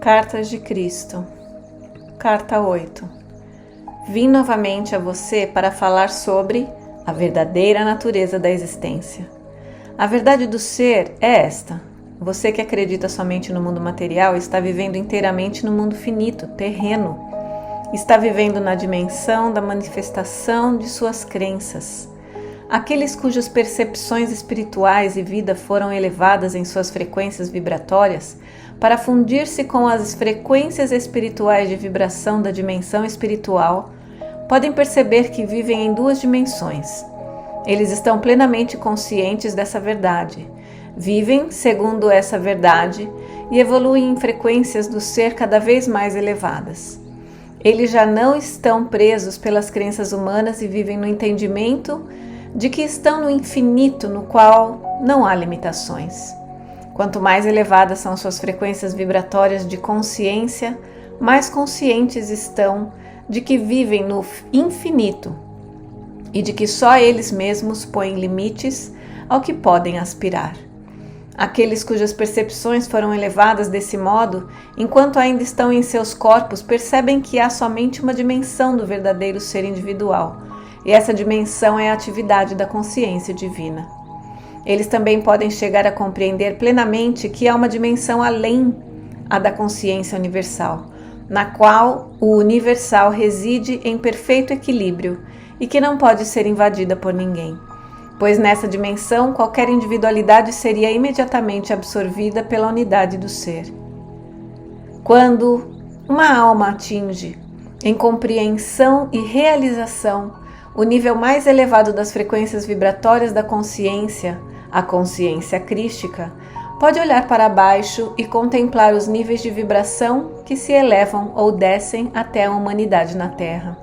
Cartas de Cristo. Carta 8. Vim novamente a você para falar sobre a verdadeira natureza da existência. A verdade do ser é esta. Você que acredita somente no mundo material está vivendo inteiramente no mundo finito, terreno. Está vivendo na dimensão da manifestação de suas crenças. Aqueles cujas percepções espirituais e vida foram elevadas em suas frequências vibratórias para fundir-se com as frequências espirituais de vibração da dimensão espiritual, podem perceber que vivem em duas dimensões. Eles estão plenamente conscientes dessa verdade, vivem segundo essa verdade e evoluem em frequências do ser cada vez mais elevadas. Eles já não estão presos pelas crenças humanas e vivem no entendimento de que estão no infinito, no qual não há limitações. Quanto mais elevadas são suas frequências vibratórias de consciência, mais conscientes estão de que vivem no infinito e de que só eles mesmos põem limites ao que podem aspirar. Aqueles cujas percepções foram elevadas desse modo, enquanto ainda estão em seus corpos, percebem que há somente uma dimensão do verdadeiro ser individual, e essa dimensão é a atividade da consciência divina. Eles também podem chegar a compreender plenamente que há uma dimensão além a da consciência universal, na qual o universal reside em perfeito equilíbrio e que não pode ser invadida por ninguém, pois nessa dimensão qualquer individualidade seria imediatamente absorvida pela unidade do ser. Quando uma alma atinge, em compreensão e realização, o nível mais elevado das frequências vibratórias da consciência, a consciência crística, pode olhar para baixo e contemplar os níveis de vibração que se elevam ou descem até a humanidade na Terra.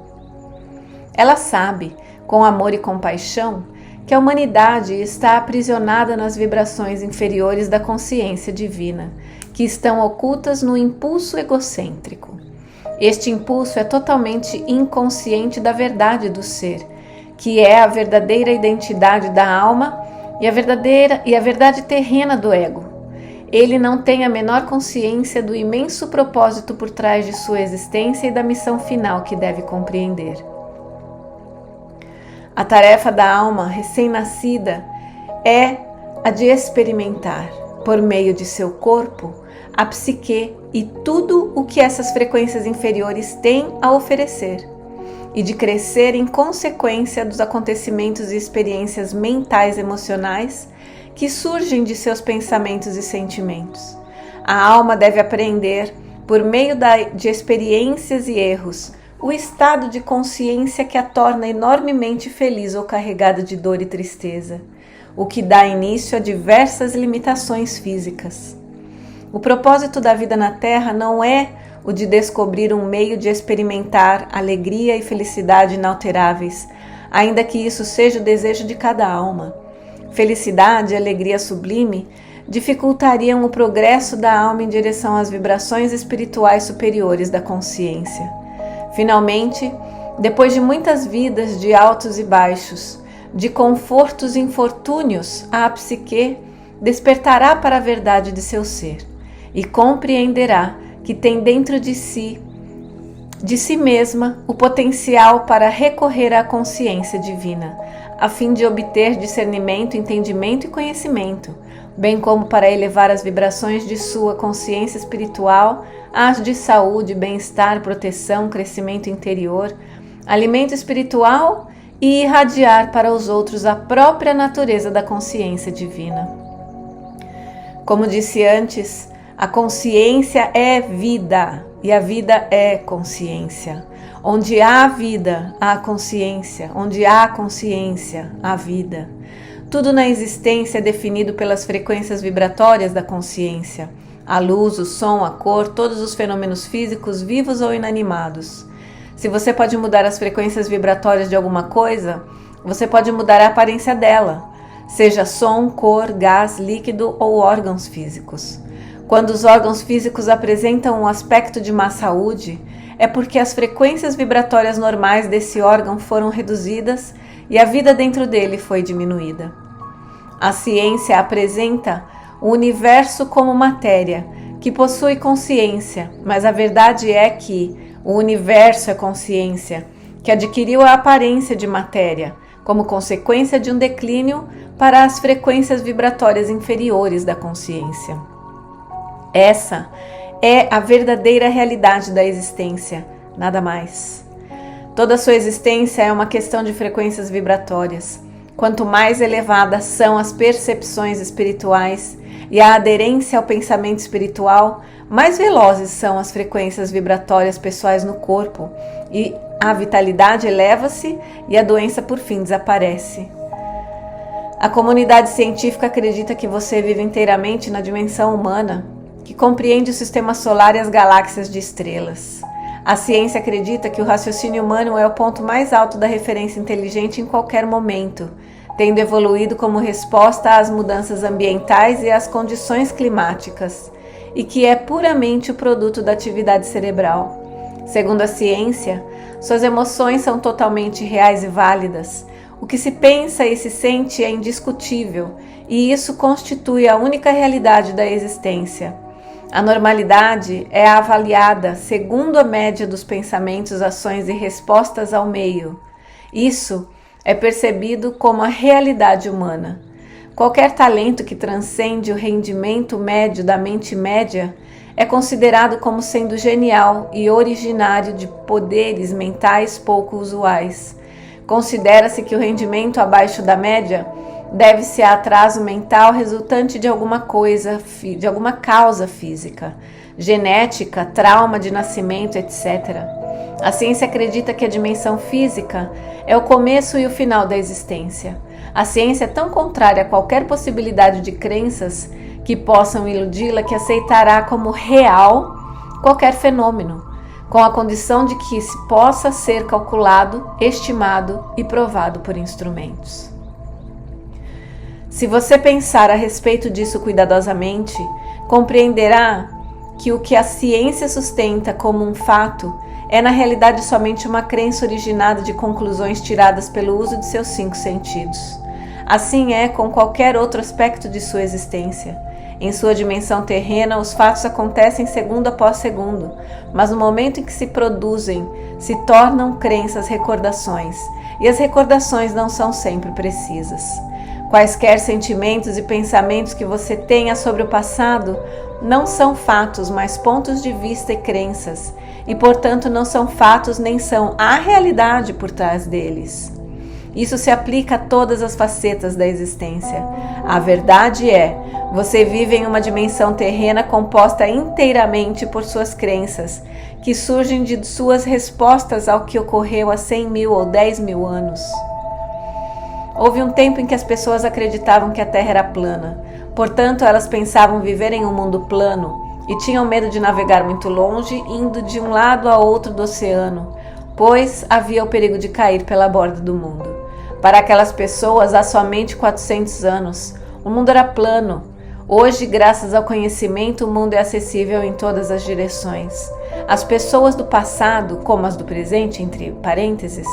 Ela sabe, com amor e compaixão, que a humanidade está aprisionada nas vibrações inferiores da consciência divina, que estão ocultas no impulso egocêntrico. Este impulso é totalmente inconsciente da verdade do ser, que é a verdadeira identidade da alma e a verdade terrena do ego. Ele não tem a menor consciência do imenso propósito por trás de sua existência e da missão final que deve compreender. A tarefa da alma recém-nascida é a de experimentar, por meio de seu corpo, a psique e tudo o que essas frequências inferiores têm a oferecer, e de crescer em consequência dos acontecimentos e experiências mentais e emocionais que surgem de seus pensamentos e sentimentos. A alma deve aprender, por meio de experiências e erros, o estado de consciência que a torna enormemente feliz ou carregada de dor e tristeza, o que dá início a diversas limitações físicas. O propósito da vida na Terra não é o de descobrir um meio de experimentar alegria e felicidade inalteráveis, ainda que isso seja o desejo de cada alma. Felicidade e alegria sublime dificultariam o progresso da alma em direção às vibrações espirituais superiores da consciência. Finalmente, depois de muitas vidas de altos e baixos, de confortos e infortúnios, a psique despertará para a verdade de seu ser e compreenderá que tem dentro de si mesma, o potencial para recorrer à consciência divina, a fim de obter discernimento, entendimento e conhecimento, bem como para elevar as vibrações de sua consciência espiritual às de saúde, bem-estar, proteção, crescimento interior, alimento espiritual e irradiar para os outros a própria natureza da consciência divina. Como disse antes, a consciência é vida e a vida é consciência. Onde há vida, há consciência. Onde há consciência, há vida. Tudo na existência é definido pelas frequências vibratórias da consciência. A luz, o som, a cor, todos os fenômenos físicos, vivos ou inanimados. Se você pode mudar as frequências vibratórias de alguma coisa, você pode mudar a aparência dela, seja som, cor, gás, líquido ou órgãos físicos. Quando os órgãos físicos apresentam um aspecto de má saúde, é porque as frequências vibratórias normais desse órgão foram reduzidas e a vida dentro dele foi diminuída. A ciência apresenta o universo como matéria, que possui consciência, mas a verdade é que o universo é consciência, que adquiriu a aparência de matéria, como consequência de um declínio para as frequências vibratórias inferiores da consciência. Essa é a verdadeira realidade da existência, nada mais. Toda sua existência é uma questão de frequências vibratórias. Quanto mais elevadas são as percepções espirituais e a aderência ao pensamento espiritual, mais velozes são as frequências vibratórias pessoais no corpo e a vitalidade eleva-se e a doença por fim desaparece. A comunidade científica acredita que você vive inteiramente na dimensão humana, que compreende o sistema solar e as galáxias de estrelas. A ciência acredita que o raciocínio humano é o ponto mais alto da referência inteligente em qualquer momento, tendo evoluído como resposta às mudanças ambientais e às condições climáticas, e que é puramente o produto da atividade cerebral. Segundo a ciência, suas emoções são totalmente reais e válidas. O que se pensa e se sente é indiscutível, e isso constitui a única realidade da existência. A normalidade é avaliada segundo a média dos pensamentos, ações e respostas ao meio. Isso é percebido como a realidade humana. Qualquer talento que transcende o rendimento médio da mente média é considerado como sendo genial e originário de poderes mentais pouco usuais. Considera-se que o rendimento abaixo da média deve-se a atraso mental resultante de alguma causa física, genética, trauma de nascimento, etc. A ciência acredita que a dimensão física é o começo e o final da existência. A ciência é tão contrária a qualquer possibilidade de crenças que possam iludi-la que aceitará como real qualquer fenômeno, com a condição de que se possa ser calculado, estimado e provado por instrumentos. Se você pensar a respeito disso cuidadosamente, compreenderá que o que a ciência sustenta como um fato é na realidade somente uma crença originada de conclusões tiradas pelo uso de seus 5 sentidos. Assim é com qualquer outro aspecto de sua existência. Em sua dimensão terrena, os fatos acontecem segundo após segundo, mas no momento em que se produzem, se tornam crenças, recordações, e as recordações não são sempre precisas. Quaisquer sentimentos e pensamentos que você tenha sobre o passado não são fatos, mas pontos de vista e crenças, e portanto não são fatos nem são a realidade por trás deles. Isso se aplica a todas as facetas da existência. A verdade é, você vive em uma dimensão terrena composta inteiramente por suas crenças, que surgem de suas respostas ao que ocorreu há 100.000 ou 10.000 anos. Houve um tempo em que as pessoas acreditavam que a Terra era plana, portanto elas pensavam viver em um mundo plano e tinham medo de navegar muito longe, indo de um lado a outro do oceano, pois havia o perigo de cair pela borda do mundo. Para aquelas pessoas há somente 400 anos, o mundo era plano. Hoje, graças ao conhecimento, o mundo é acessível em todas as direções. As pessoas do passado, como as do presente, entre parênteses,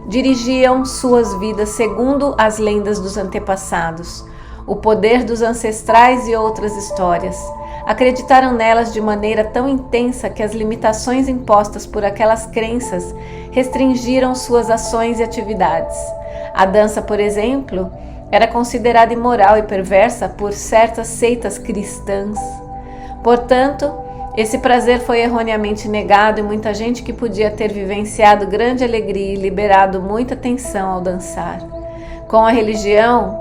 dirigiam suas vidas segundo as lendas dos antepassados, o poder dos ancestrais e outras histórias. Acreditaram nelas de maneira tão intensa que as limitações impostas por aquelas crenças restringiram suas ações e atividades. A dança, por exemplo, era considerada imoral e perversa por certas seitas cristãs. Portanto, esse prazer foi erroneamente negado e muita gente que podia ter vivenciado grande alegria e liberado muita tensão ao dançar. Com a religião,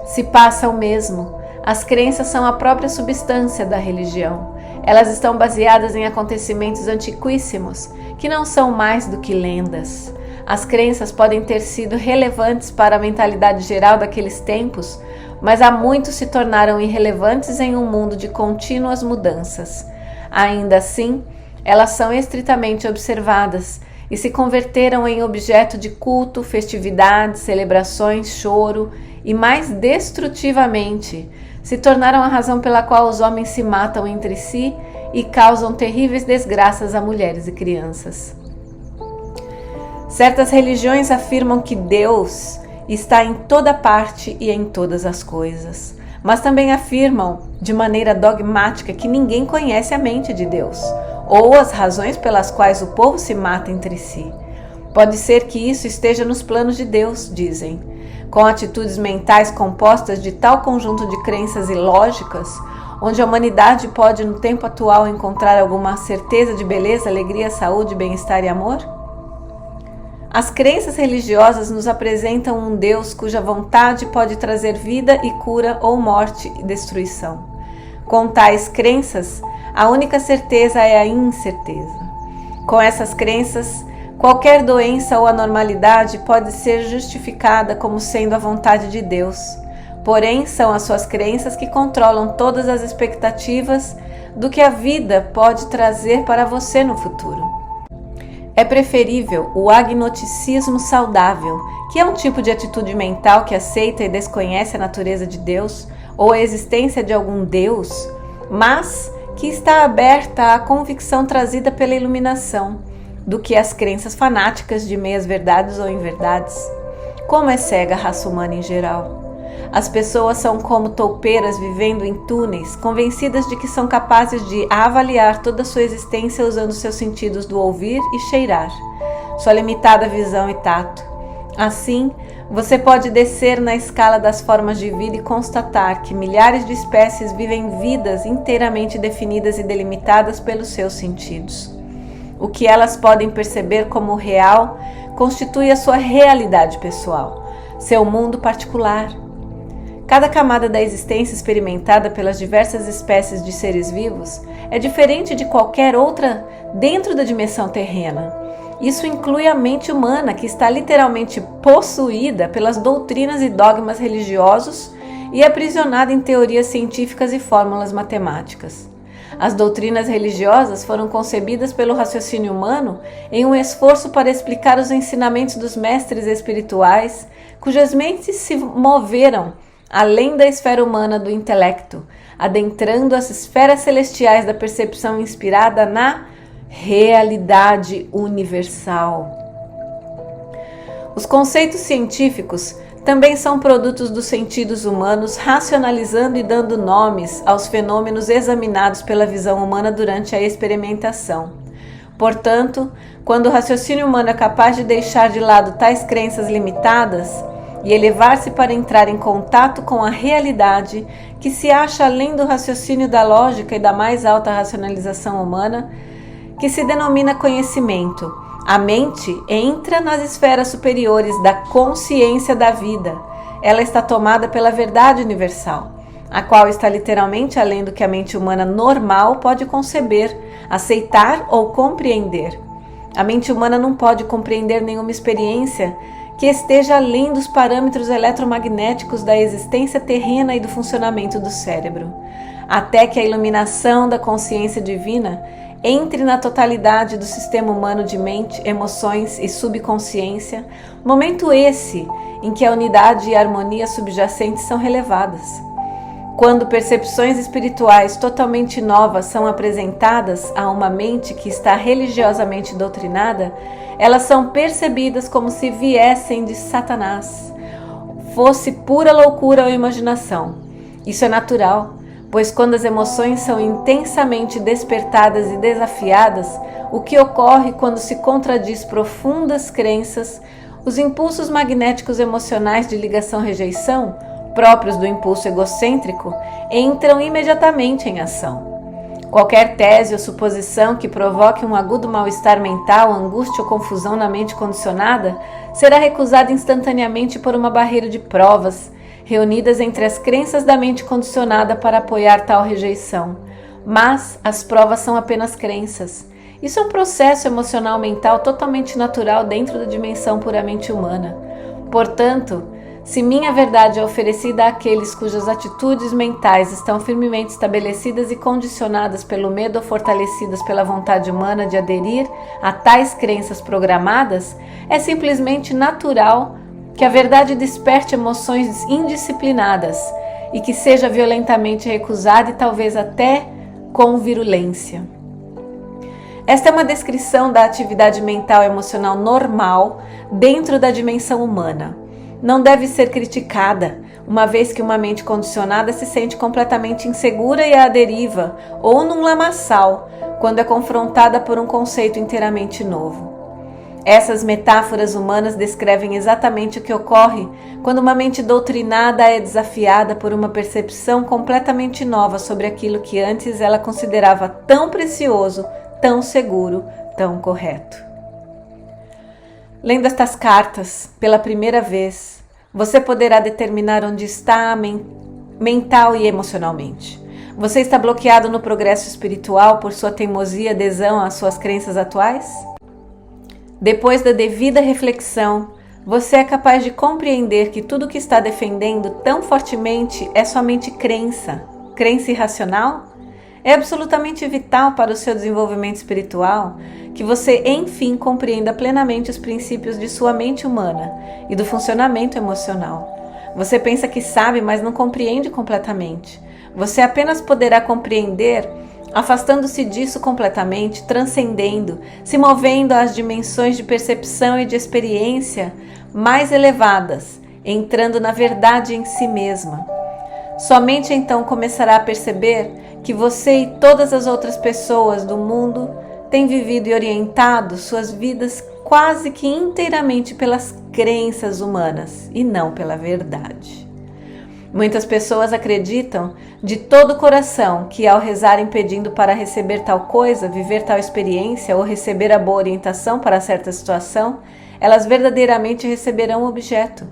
se passa o mesmo. As crenças são a própria substância da religião. Elas estão baseadas em acontecimentos antiquíssimos, que não são mais do que lendas. As crenças podem ter sido relevantes para a mentalidade geral daqueles tempos, mas há muito se tornaram irrelevantes em um mundo de contínuas mudanças. Ainda assim, elas são estritamente observadas e se converteram em objeto de culto, festividades, celebrações, choro e, mais destrutivamente, se tornaram a razão pela qual os homens se matam entre si e causam terríveis desgraças a mulheres e crianças. Certas religiões afirmam que Deus está em toda parte e em todas as coisas. Mas também afirmam de maneira dogmática que ninguém conhece a mente de Deus, ou as razões pelas quais o povo se mata entre si. Pode ser que isso esteja nos planos de Deus, dizem. Com atitudes mentais compostas de tal conjunto de crenças ilógicas, onde a humanidade pode no tempo atual encontrar alguma certeza de beleza, alegria, saúde, bem-estar e amor? As crenças religiosas nos apresentam um Deus cuja vontade pode trazer vida e cura ou morte e destruição. Com tais crenças, a única certeza é a incerteza. Com essas crenças, qualquer doença ou anormalidade pode ser justificada como sendo a vontade de Deus. Porém, são as suas crenças que controlam todas as expectativas do que a vida pode trazer para você no futuro. É preferível o agnosticismo saudável, que é um tipo de atitude mental que aceita e desconhece a natureza de Deus ou a existência de algum Deus, mas que está aberta à convicção trazida pela iluminação, do que as crenças fanáticas de meias verdades ou inverdades. Como é cega a raça humana em geral. As pessoas são como toupeiras vivendo em túneis, convencidas de que são capazes de avaliar toda a sua existência usando seus sentidos do ouvir e cheirar, sua limitada visão e tato. Assim, você pode descer na escala das formas de vida e constatar que milhares de espécies vivem vidas inteiramente definidas e delimitadas pelos seus sentidos. O que elas podem perceber como real constitui a sua realidade pessoal, seu mundo particular. Cada camada da existência experimentada pelas diversas espécies de seres vivos é diferente de qualquer outra dentro da dimensão terrena. Isso inclui a mente humana, que está literalmente possuída pelas doutrinas e dogmas religiosos e aprisionada em teorias científicas e fórmulas matemáticas. As doutrinas religiosas foram concebidas pelo raciocínio humano em um esforço para explicar os ensinamentos dos mestres espirituais, cujas mentes se moveram além da esfera humana do intelecto, adentrando as esferas celestiais da percepção inspirada na realidade universal. Os conceitos científicos também são produtos dos sentidos humanos, racionalizando e dando nomes aos fenômenos examinados pela visão humana durante a experimentação. Portanto, quando o raciocínio humano é capaz de deixar de lado tais crenças limitadas e elevar-se para entrar em contato com a realidade que se acha além do raciocínio da lógica e da mais alta racionalização humana, que se denomina conhecimento, a mente entra nas esferas superiores da consciência da vida. Ela está tomada pela verdade universal, a qual está literalmente além do que a mente humana normal pode conceber, aceitar ou compreender. A mente humana não pode compreender nenhuma experiência que esteja além dos parâmetros eletromagnéticos da existência terrena e do funcionamento do cérebro, até que a iluminação da consciência divina entre na totalidade do sistema humano de mente, emoções e subconsciência, momento esse em que a unidade e a harmonia subjacentes são relevadas. Quando percepções espirituais totalmente novas são apresentadas a uma mente que está religiosamente doutrinada, elas são percebidas como se viessem de Satanás, fosse pura loucura ou imaginação. Isso é natural, pois quando as emoções são intensamente despertadas e desafiadas, o que ocorre quando se contradiz profundas crenças, os impulsos magnéticos emocionais de ligação-rejeição, próprios do impulso egocêntrico, entram imediatamente em ação. Qualquer tese ou suposição que provoque um agudo mal-estar mental, angústia ou confusão na mente condicionada será recusada instantaneamente por uma barreira de provas, reunidas entre as crenças da mente condicionada para apoiar tal rejeição. Mas as provas são apenas crenças. Isso é um processo emocional mental totalmente natural dentro da dimensão puramente humana. Portanto, se minha verdade é oferecida àqueles cujas atitudes mentais estão firmemente estabelecidas e condicionadas pelo medo ou fortalecidas pela vontade humana de aderir a tais crenças programadas, é simplesmente natural que a verdade desperte emoções indisciplinadas e que seja violentamente recusada e talvez até com virulência. Esta é uma descrição da atividade mental e emocional normal dentro da dimensão humana. não deve ser criticada, uma vez que uma mente condicionada se sente completamente insegura e à deriva, ou num lamaçal, quando é confrontada por um conceito inteiramente novo. Essas metáforas humanas descrevem exatamente o que ocorre quando uma mente doutrinada é desafiada por uma percepção completamente nova sobre aquilo que antes ela considerava tão precioso, tão seguro, tão correto. Lendo estas cartas pela primeira vez, você poderá determinar onde está mental e emocionalmente. Você está bloqueado no progresso espiritual por sua teimosia e adesão às suas crenças atuais? Depois da devida reflexão, você é capaz de compreender que tudo o que está defendendo tão fortemente é somente crença irracional? É absolutamente vital para o seu desenvolvimento espiritual que você, enfim, compreenda plenamente os princípios de sua mente humana e do funcionamento emocional. Você pensa que sabe, mas não compreende completamente. Você apenas poderá compreender afastando-se disso completamente, transcendendo, se movendo às dimensões de percepção e de experiência mais elevadas, entrando na verdade em si mesma. Somente então começará a perceber que você e todas as outras pessoas do mundo têm vivido e orientado suas vidas quase que inteiramente pelas crenças humanas e não pela verdade. Muitas pessoas acreditam de todo o coração que ao rezarem pedindo para receber tal coisa, viver tal experiência ou receber a boa orientação para certa situação, elas verdadeiramente receberão o objeto,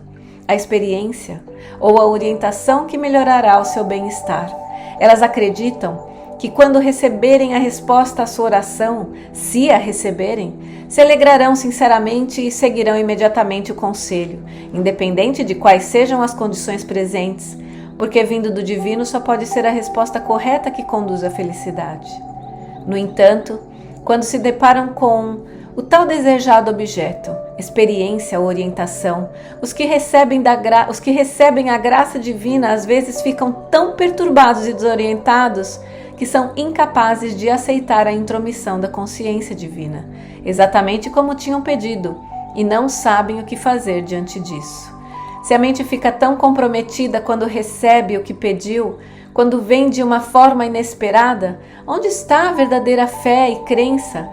a experiência ou a orientação que melhorará o seu bem-estar. Elas acreditam que quando receberem a resposta à sua oração, se a receberem, se alegrarão sinceramente e seguirão imediatamente o conselho, independente de quais sejam as condições presentes, porque vindo do divino só pode ser a resposta correta que conduz à felicidade. No entanto, quando se deparam com o tal desejado objeto, experiência ou orientação, os que recebem a graça divina às vezes ficam tão perturbados e desorientados que são incapazes de aceitar a intromissão da consciência divina, exatamente como tinham pedido, e não sabem o que fazer diante disso. Se a mente fica tão comprometida quando recebe o que pediu, quando vem de uma forma inesperada, onde está a verdadeira fé e crença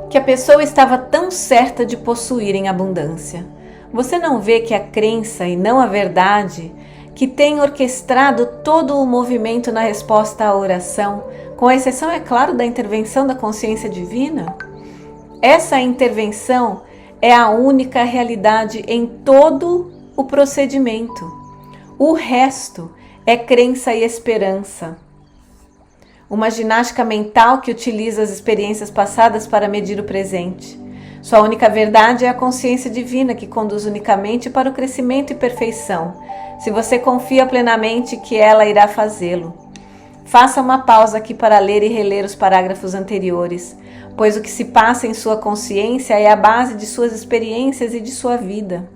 que a pessoa estava tão certa de possuir em abundância? Você não vê que a crença e não a verdade que tem orquestrado todo o movimento na resposta à oração, com exceção, é claro, da intervenção da consciência divina? Essa intervenção é a única realidade em todo o procedimento. O resto é crença e esperança. Uma ginástica mental que utiliza as experiências passadas para medir o presente. Sua única verdade é a consciência divina que conduz unicamente para o crescimento e perfeição, se você confia plenamente que ela irá fazê-lo. Faça uma pausa aqui para ler e reler os parágrafos anteriores, pois o que se passa em sua consciência é a base de suas experiências e de sua vida.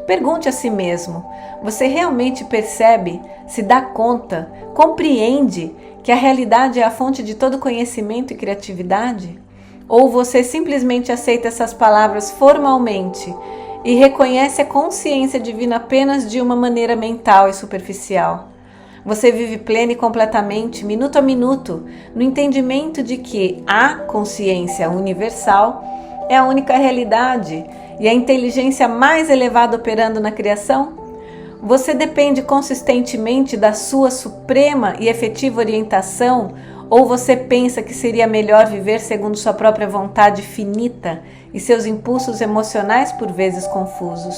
Pergunte a si mesmo: você realmente percebe, se dá conta, compreende que a realidade é a fonte de todo conhecimento e criatividade? Ou você simplesmente aceita essas palavras formalmente e reconhece a consciência divina apenas de uma maneira mental e superficial? Você vive pleno e completamente, minuto a minuto, no entendimento de que a consciência universal é a única realidade e a inteligência mais elevada operando na criação? Você depende consistentemente da sua suprema e efetiva orientação, ou você pensa que seria melhor viver segundo sua própria vontade finita e seus impulsos emocionais por vezes confusos?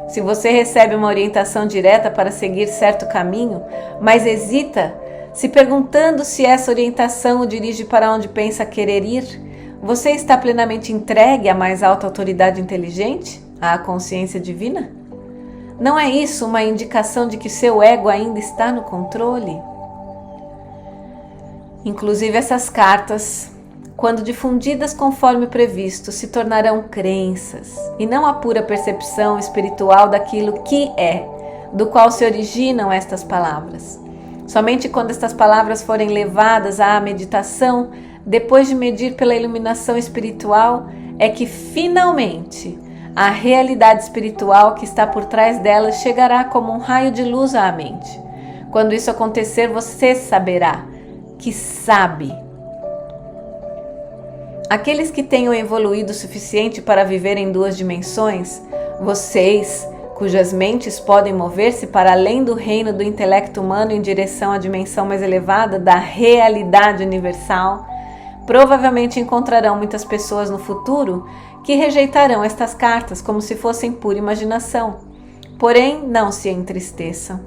Se você recebe uma orientação direta para seguir certo caminho, mas hesita, se perguntando se essa orientação o dirige para onde pensa querer ir, você está plenamente entregue à mais alta autoridade inteligente, à consciência divina? Não é isso uma indicação de que seu ego ainda está no controle? Inclusive essas cartas, quando difundidas conforme previsto, se tornarão crenças e não a pura percepção espiritual daquilo que é, do qual se originam estas palavras. Somente quando estas palavras forem levadas à meditação, depois de medir pela iluminação espiritual, é que finalmente a realidade espiritual que está por trás delas chegará como um raio de luz à mente. Quando isso acontecer, você saberá que sabe. Aqueles que tenham evoluído o suficiente para viver em 2 dimensões, vocês, cujas mentes podem mover-se para além do reino do intelecto humano em direção à dimensão mais elevada da realidade universal, provavelmente encontrarão muitas pessoas no futuro que rejeitarão estas cartas como se fossem pura imaginação. Porém, não se entristeçam.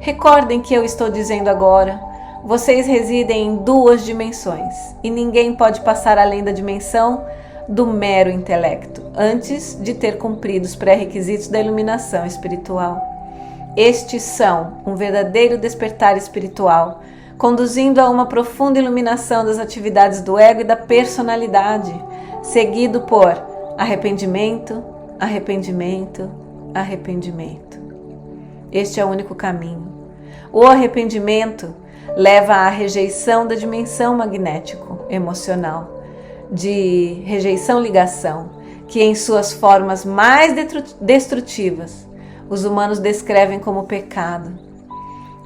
Recordem que eu estou dizendo agora, vocês residem em 2 dimensões e ninguém pode passar além da dimensão do mero intelecto, antes de ter cumprido os pré-requisitos da iluminação espiritual. Estes são um verdadeiro despertar espiritual, conduzindo a uma profunda iluminação das atividades do ego e da personalidade, seguido por arrependimento, arrependimento, arrependimento. Este é o único caminho. O arrependimento leva à rejeição da dimensão magnético-emocional, de rejeição-ligação, que em suas formas mais destrutivas os humanos descrevem como pecado.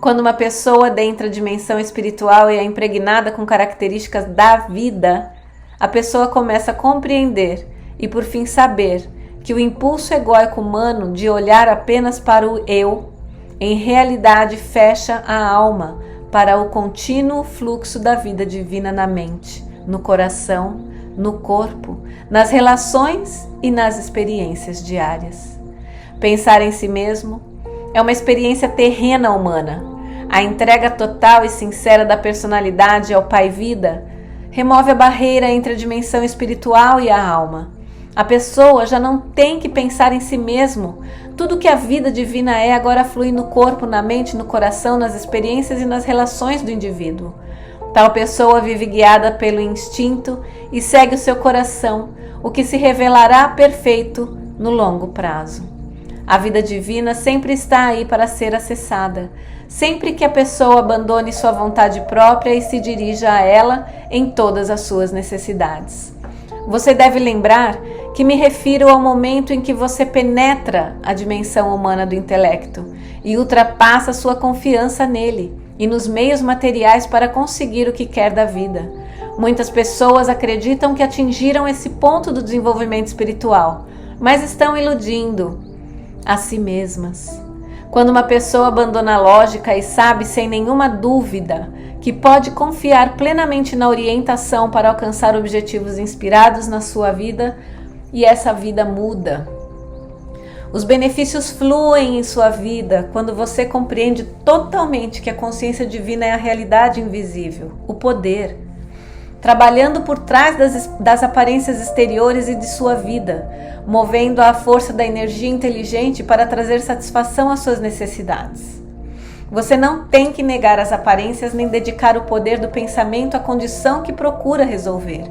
Quando uma pessoa adentra a dimensão espiritual e é impregnada com características da vida, a pessoa começa a compreender e por fim saber que o impulso egóico humano de olhar apenas para o eu, em realidade fecha a alma para o contínuo fluxo da vida divina na mente, no coração, no corpo, nas relações e nas experiências diárias. Pensar em si mesmo é uma experiência terrena humana. A entrega total e sincera da personalidade ao Pai Vida remove a barreira entre a dimensão espiritual e a alma. A pessoa já não tem que pensar em si mesmo. Tudo que a vida divina é agora flui no corpo, na mente, no coração, nas experiências e nas relações do indivíduo. Tal pessoa vive guiada pelo instinto e segue o seu coração, o que se revelará perfeito no longo prazo. A vida divina sempre está aí para ser acessada, sempre que a pessoa abandone sua vontade própria e se dirija a ela em todas as suas necessidades. Você deve lembrar que me refiro ao momento em que você penetra a dimensão humana do intelecto e ultrapassa sua confiança nele e nos meios materiais para conseguir o que quer da vida. Muitas pessoas acreditam que atingiram esse ponto do desenvolvimento espiritual, mas estão iludindo a si mesmas. Quando uma pessoa abandona a lógica e sabe sem nenhuma dúvida que pode confiar plenamente na orientação para alcançar objetivos inspirados na sua vida, e essa vida muda. Os benefícios fluem em sua vida quando você compreende totalmente que a consciência divina é a realidade invisível, o poder, trabalhando por trás das aparências exteriores e de sua vida, movendo a força da energia inteligente para trazer satisfação às suas necessidades. Você não tem que negar as aparências nem dedicar o poder do pensamento à condição que procura resolver.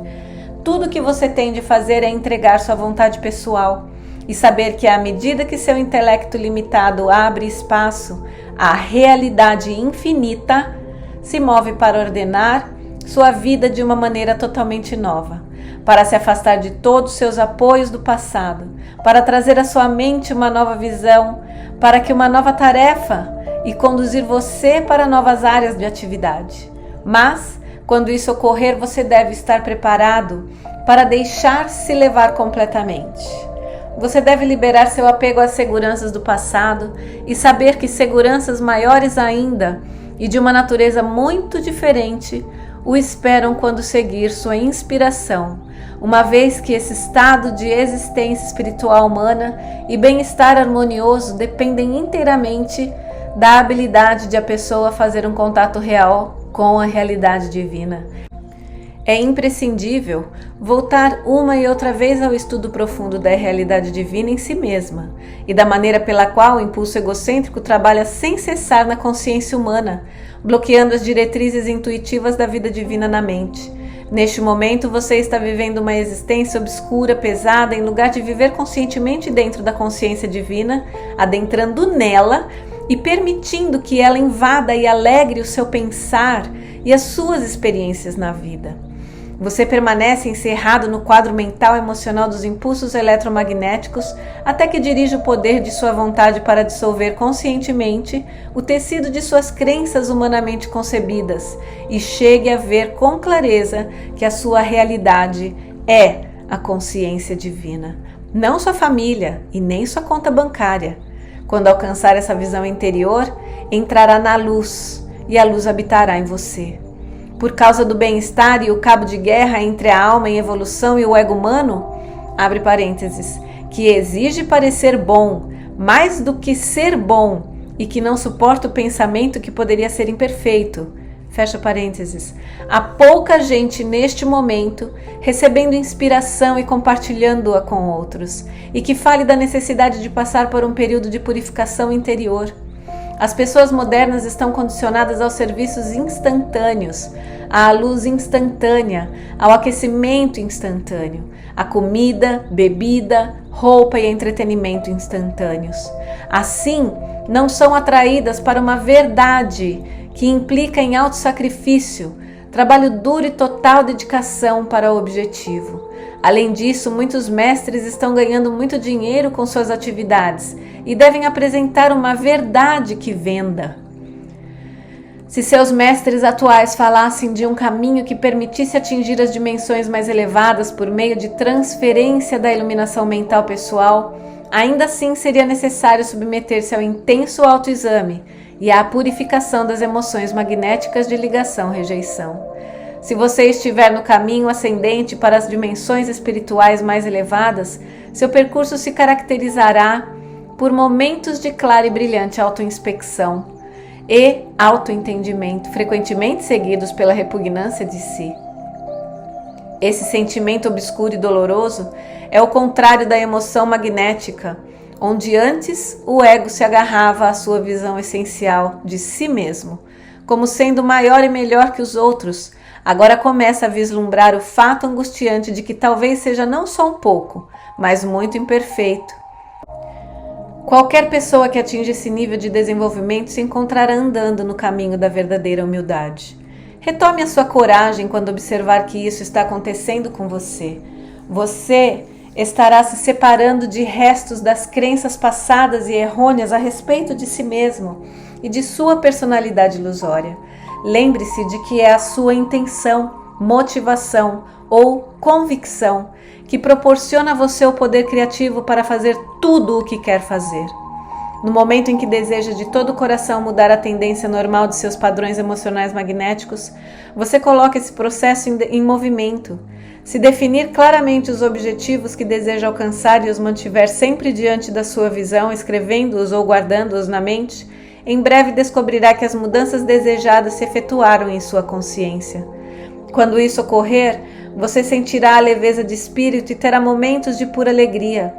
Tudo que você tem de fazer é entregar sua vontade pessoal e saber que à medida que seu intelecto limitado abre espaço, a realidade infinita se move para ordenar sua vida de uma maneira totalmente nova, para se afastar de todos os seus apoios do passado, para trazer à sua mente uma nova visão, para que uma nova tarefa e conduzir você para novas áreas de atividade. Mas, quando isso ocorrer, você deve estar preparado para deixar-se levar completamente. Você deve liberar seu apego às seguranças do passado e saber que seguranças maiores ainda e de uma natureza muito diferente o esperam quando seguir sua inspiração, uma vez que esse estado de existência espiritual humana e bem-estar harmonioso dependem inteiramente da habilidade de a pessoa fazer um contato real com a realidade divina. É imprescindível voltar uma e outra vez ao estudo profundo da realidade divina em si mesma e da maneira pela qual o impulso egocêntrico trabalha sem cessar na consciência humana, bloqueando as diretrizes intuitivas da vida divina na mente. Neste momento, você está vivendo uma existência obscura, pesada, em lugar de viver conscientemente dentro da consciência divina, adentrando nela e permitindo que ela invada e alegre o seu pensar e as suas experiências na vida. Você permanece encerrado no quadro mental emocional dos impulsos eletromagnéticos até que dirige o poder de sua vontade para dissolver conscientemente o tecido de suas crenças humanamente concebidas e chegue a ver com clareza que a sua realidade é a consciência divina, não sua família e nem sua conta bancária. Quando alcançar essa visão interior, entrará na luz e a luz habitará em você. Por causa do bem-estar e o cabo de guerra entre a alma em evolução e o ego humano, abre parênteses, que exige parecer bom, mais do que ser bom, e que não suporta o pensamento que poderia ser imperfeito, fecha parênteses. Há pouca gente neste momento recebendo inspiração e compartilhando-a com outros, e que fale da necessidade de passar por um período de purificação interior. As pessoas modernas estão condicionadas aos serviços instantâneos, à luz instantânea, ao aquecimento instantâneo, à comida, bebida, roupa e entretenimento instantâneos. Assim, não são atraídas para uma verdade que implica em autossacrifício, trabalho duro e total dedicação para o objetivo. Além disso, muitos mestres estão ganhando muito dinheiro com suas atividades e devem apresentar uma verdade que venda. Se seus mestres atuais falassem de um caminho que permitisse atingir as dimensões mais elevadas por meio de transferência da iluminação mental pessoal, ainda assim seria necessário submeter-se ao intenso autoexame e à purificação das emoções magnéticas de ligação-rejeição. Se você estiver no caminho ascendente para as dimensões espirituais mais elevadas, seu percurso se caracterizará por momentos de clara e brilhante autoinspecção e autoentendimento, frequentemente seguidos pela repugnância de si. Esse sentimento obscuro e doloroso é o contrário da emoção magnética, onde antes o ego se agarrava à sua visão essencial de si mesmo, como sendo maior e melhor que os outros. Agora começa a vislumbrar o fato angustiante de que talvez seja não só um pouco, mas muito imperfeito. Qualquer pessoa que atinja esse nível de desenvolvimento se encontrará andando no caminho da verdadeira humildade. Retome a sua coragem quando observar que isso está acontecendo com você. Você estará se separando de restos das crenças passadas e errôneas a respeito de si mesmo e de sua personalidade ilusória. Lembre-se de que é a sua intenção, motivação ou convicção que proporciona a você o poder criativo para fazer tudo o que quer fazer. No momento em que deseja de todo o coração mudar a tendência normal de seus padrões emocionais magnéticos, você coloca esse processo em movimento. Se definir claramente os objetivos que deseja alcançar e os mantiver sempre diante da sua visão, escrevendo-os ou guardando-os na mente, em breve descobrirá que as mudanças desejadas se efetuaram em sua consciência. Quando isso ocorrer, você sentirá a leveza de espírito e terá momentos de pura alegria.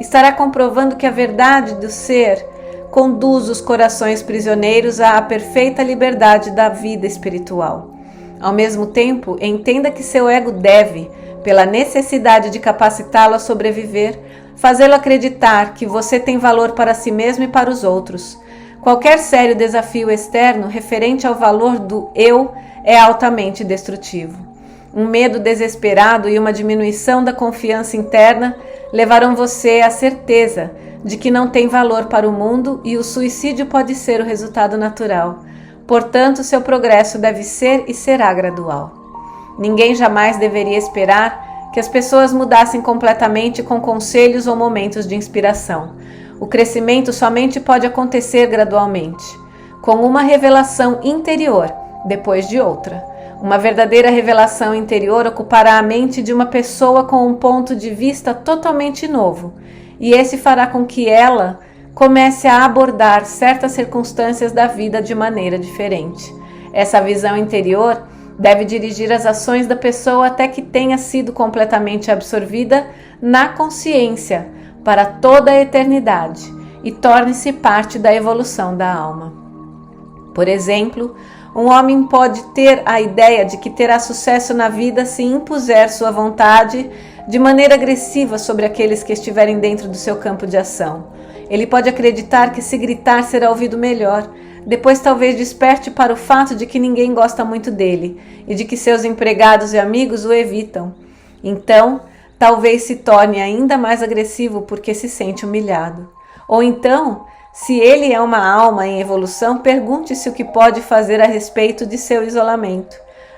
Estará comprovando que a verdade do ser conduz os corações prisioneiros à perfeita liberdade da vida espiritual. Ao mesmo tempo, entenda que seu ego deve, pela necessidade de capacitá-lo a sobreviver, fazê-lo acreditar que você tem valor para si mesmo e para os outros. Qualquer sério desafio externo referente ao valor do eu é altamente destrutivo. Um medo desesperado e uma diminuição da confiança interna levarão você à certeza de que não tem valor para o mundo e o suicídio pode ser o resultado natural. Portanto, seu progresso deve ser e será gradual. Ninguém jamais deveria esperar que as pessoas mudassem completamente com conselhos ou momentos de inspiração. O crescimento somente pode acontecer gradualmente, com uma revelação interior, depois de outra. Uma verdadeira revelação interior ocupará a mente de uma pessoa com um ponto de vista totalmente novo, e esse fará com que ela comece a abordar certas circunstâncias da vida de maneira diferente. Essa visão interior deve dirigir as ações da pessoa até que tenha sido completamente absorvida na consciência para toda a eternidade e torne-se parte da evolução da alma. Por exemplo, um homem pode ter a ideia de que terá sucesso na vida se impuser sua vontade de maneira agressiva sobre aqueles que estiverem dentro do seu campo de ação. Ele pode acreditar que se gritar será ouvido melhor, depois talvez desperte para o fato de que ninguém gosta muito dele e de que seus empregados e amigos o evitam. Então, talvez se torne ainda mais agressivo porque se sente humilhado. Ou então, se ele é uma alma em evolução, pergunte-se o que pode fazer a respeito de seu isolamento.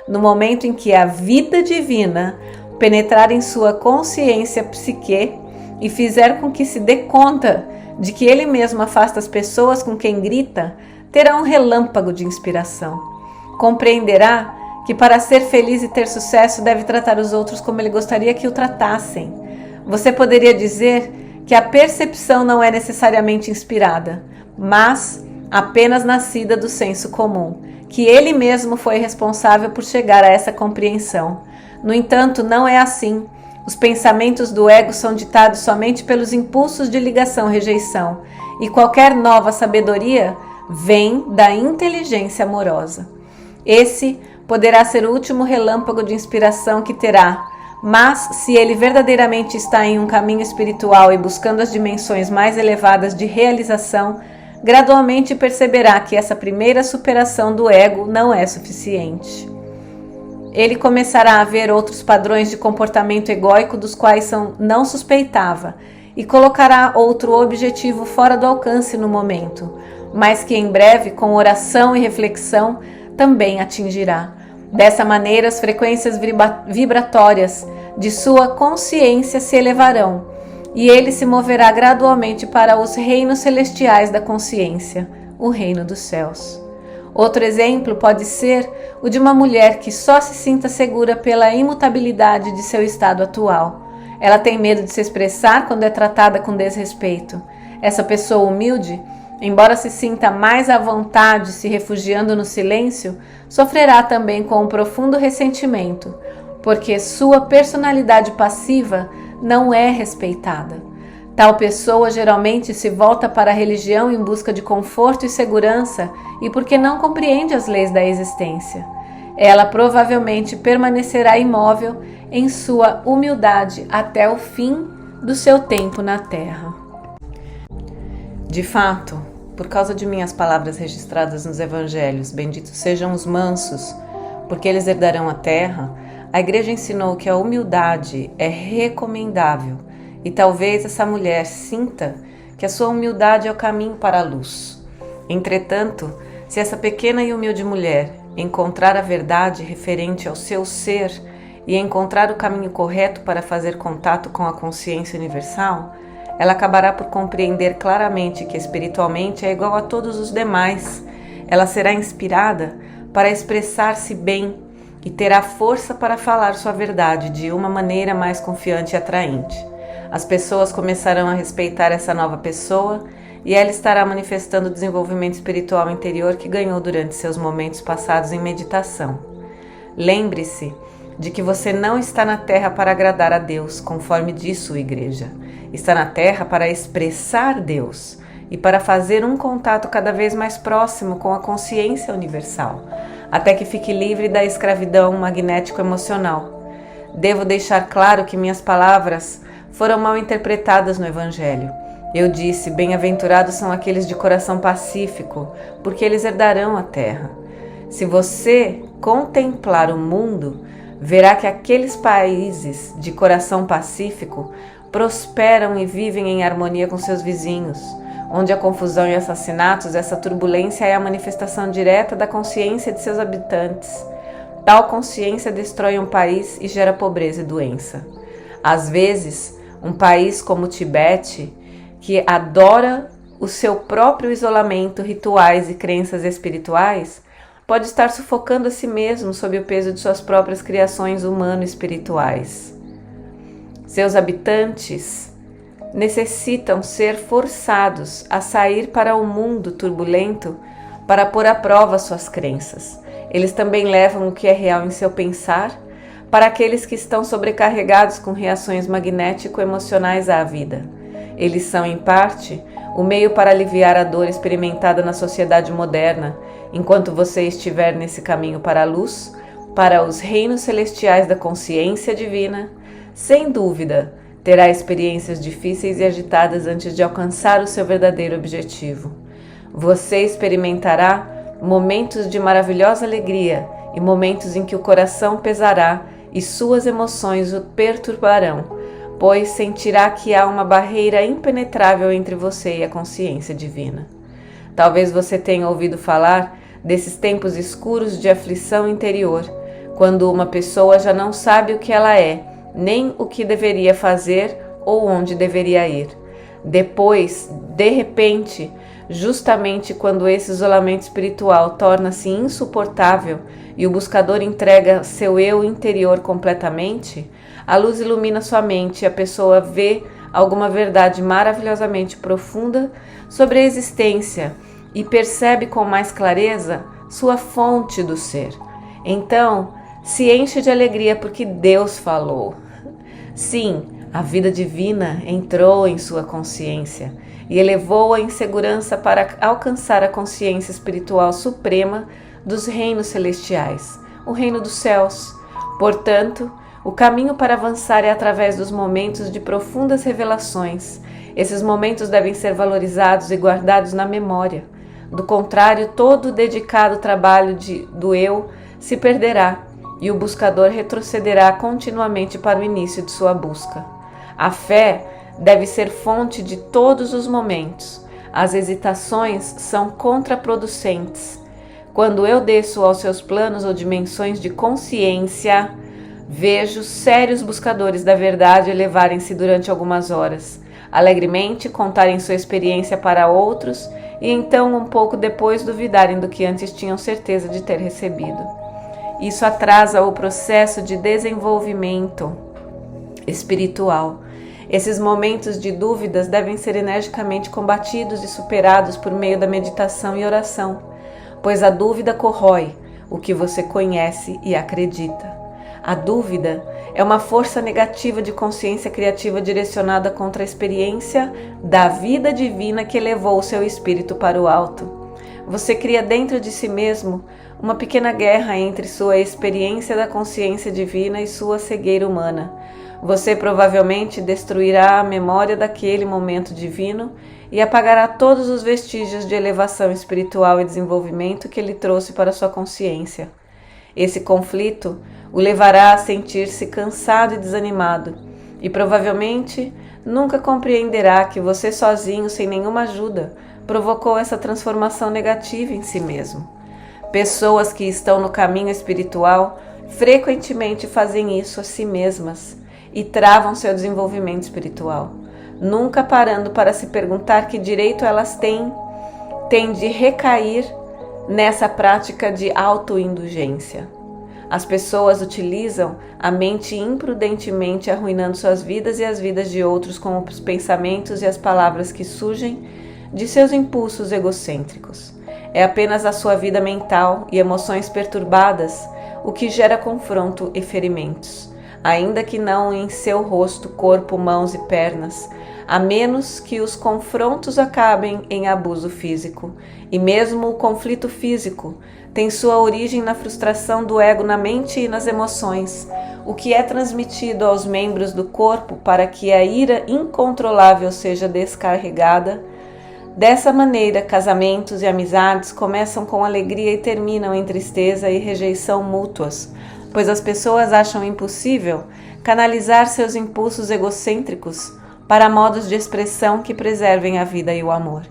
No momento em que a vida divina penetrar em sua consciência psique e fizer com que se dê conta de que ele mesmo afasta as pessoas com quem grita, terá um relâmpago de inspiração. Compreenderá que para ser feliz e ter sucesso deve tratar os outros como ele gostaria que o tratassem. Você poderia dizer que a percepção não é necessariamente inspirada, mas apenas nascida do senso comum, que ele mesmo foi responsável por chegar a essa compreensão. No entanto, não é assim. Os pensamentos do ego são ditados somente pelos impulsos de ligação-rejeição, e qualquer nova sabedoria vem da inteligência amorosa. Esse poderá ser o último relâmpago de inspiração que terá, mas se ele verdadeiramente está em um caminho espiritual e buscando as dimensões mais elevadas de realização, gradualmente perceberá que essa primeira superação do ego não é suficiente. Ele começará a ver outros padrões de comportamento egóico dos quais não suspeitava e colocará outro objetivo fora do alcance no momento, mas que em breve, com oração e reflexão, também atingirá. Dessa maneira, as frequências vibratórias de sua consciência se elevarão e ele se moverá gradualmente para os reinos celestiais da consciência, o reino dos céus. Outro exemplo pode ser o de uma mulher que só se sinta segura pela imutabilidade de seu estado atual. Ela tem medo de se expressar quando é tratada com desrespeito. Essa pessoa humilde, embora se sinta mais à vontade se refugiando no silêncio, sofrerá também com um profundo ressentimento, porque sua personalidade passiva não é respeitada. Tal pessoa geralmente se volta para a religião em busca de conforto e segurança e porque não compreende as leis da existência. Ela provavelmente permanecerá imóvel em sua humildade até o fim do seu tempo na Terra. De fato, por causa de minhas palavras registradas nos Evangelhos, benditos sejam os mansos, porque eles herdarão a terra, a Igreja ensinou que a humildade é recomendável e talvez essa mulher sinta que a sua humildade é o caminho para a luz. Entretanto, se essa pequena e humilde mulher encontrar a verdade referente ao seu ser e encontrar o caminho correto para fazer contato com a consciência universal, ela acabará por compreender claramente que espiritualmente é igual a todos os demais. Ela será inspirada para expressar-se bem e terá força para falar sua verdade de uma maneira mais confiante e atraente. As pessoas começarão a respeitar essa nova pessoa e ela estará manifestando o desenvolvimento espiritual interior que ganhou durante seus momentos passados em meditação. Lembre-se de que você não está na Terra para agradar a Deus, conforme diz sua Igreja. Está na Terra para expressar Deus e para fazer um contato cada vez mais próximo com a consciência universal, até que fique livre da escravidão magnético-emocional. Devo deixar claro que minhas palavras foram mal interpretadas no Evangelho. Eu disse, bem-aventurados são aqueles de coração pacífico, porque eles herdarão a terra. Se você contemplar o mundo, verá que aqueles países de coração pacífico prosperam e vivem em harmonia com seus vizinhos, onde a confusão e assassinatos, essa turbulência é a manifestação direta da consciência de seus habitantes. Tal consciência destrói um país e gera pobreza e doença. Às vezes, um país como o Tibete, que adora o seu próprio isolamento, rituais e crenças espirituais, pode estar sufocando a si mesmo sob o peso de suas próprias criações humano-espirituais. Seus habitantes necessitam ser forçados a sair para o mundo turbulento para pôr à prova suas crenças. Eles também levam o que é real em seu pensar para aqueles que estão sobrecarregados com reações magnético-emocionais à vida. Eles são, em parte, o meio para aliviar a dor experimentada na sociedade moderna, enquanto você estiver nesse caminho para a luz, para os reinos celestiais da consciência divina. Sem dúvida, terá experiências difíceis e agitadas antes de alcançar o seu verdadeiro objetivo. Você experimentará momentos de maravilhosa alegria e momentos em que o coração pesará e suas emoções o perturbarão, pois sentirá que há uma barreira impenetrável entre você e a consciência divina. Talvez você tenha ouvido falar desses tempos escuros de aflição interior, quando uma pessoa já não sabe o que ela é, nem o que deveria fazer ou onde deveria ir. Depois, de repente, justamente quando esse isolamento espiritual torna-se insuportável e o buscador entrega seu eu interior completamente, a luz ilumina sua mente e a pessoa vê alguma verdade maravilhosamente profunda sobre a existência e percebe com mais clareza sua fonte do ser. Então, se enche de alegria porque Deus falou. Sim, a vida divina entrou em sua consciência e elevou-a em segurança para alcançar a consciência espiritual suprema dos reinos celestiais, o reino dos céus. Portanto, o caminho para avançar é através dos momentos de profundas revelações. Esses momentos devem ser valorizados e guardados na memória. Do contrário, todo o dedicado trabalho do eu se perderá e o buscador retrocederá continuamente para o início de sua busca. A fé deve ser fonte de todos os momentos. As hesitações são contraproducentes. Quando eu desço aos seus planos ou dimensões de consciência, vejo sérios buscadores da verdade elevarem-se durante algumas horas, alegremente contarem sua experiência para outros e então, um pouco depois, duvidarem do que antes tinham certeza de ter recebido. Isso atrasa o processo de desenvolvimento espiritual. Esses momentos de dúvidas devem ser energicamente combatidos e superados por meio da meditação e oração, pois a dúvida corrói o que você conhece e acredita. A dúvida é uma força negativa de consciência criativa direcionada contra a experiência da vida divina que elevou o seu espírito para o alto. Você cria dentro de si mesmo uma pequena guerra entre sua experiência da consciência divina e sua cegueira humana. Você provavelmente destruirá a memória daquele momento divino e apagará todos os vestígios de elevação espiritual e desenvolvimento que ele trouxe para sua consciência. Esse conflito o levará a sentir-se cansado e desanimado, e provavelmente nunca compreenderá que você sozinho, sem nenhuma ajuda, provocou essa transformação negativa em si mesmo. Pessoas que estão no caminho espiritual frequentemente fazem isso a si mesmas e travam seu desenvolvimento espiritual, nunca parando para se perguntar que direito elas têm de recair nessa prática de autoindulgência. As pessoas utilizam a mente imprudentemente, arruinando suas vidas e as vidas de outros com os pensamentos e as palavras que surgem de seus impulsos egocêntricos. É apenas a sua vida mental e emoções perturbadas o que gera confronto e ferimentos, ainda que não em seu rosto, corpo, mãos e pernas, a menos que os confrontos acabem em abuso físico. E mesmo o conflito físico tem sua origem na frustração do ego na mente e nas emoções, o que é transmitido aos membros do corpo para que a ira incontrolável seja descarregada. Dessa maneira, casamentos e amizades começam com alegria e terminam em tristeza e rejeição mútuas, pois as pessoas acham impossível canalizar seus impulsos egocêntricos para modos de expressão que preservem a vida e o amor.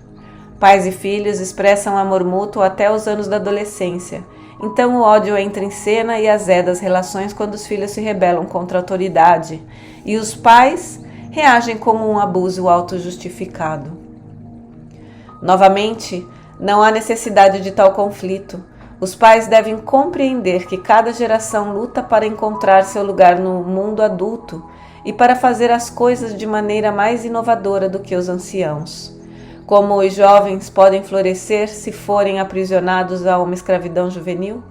Pais e filhos expressam amor mútuo até os anos da adolescência, então o ódio entra em cena e azeda as relações quando os filhos se rebelam contra a autoridade, e os pais reagem como um abuso autojustificado. Novamente, não há necessidade de tal conflito. Os pais devem compreender que cada geração luta para encontrar seu lugar no mundo adulto e para fazer as coisas de maneira mais inovadora do que os anciãos. Como os jovens podem florescer se forem aprisionados a uma escravidão juvenil?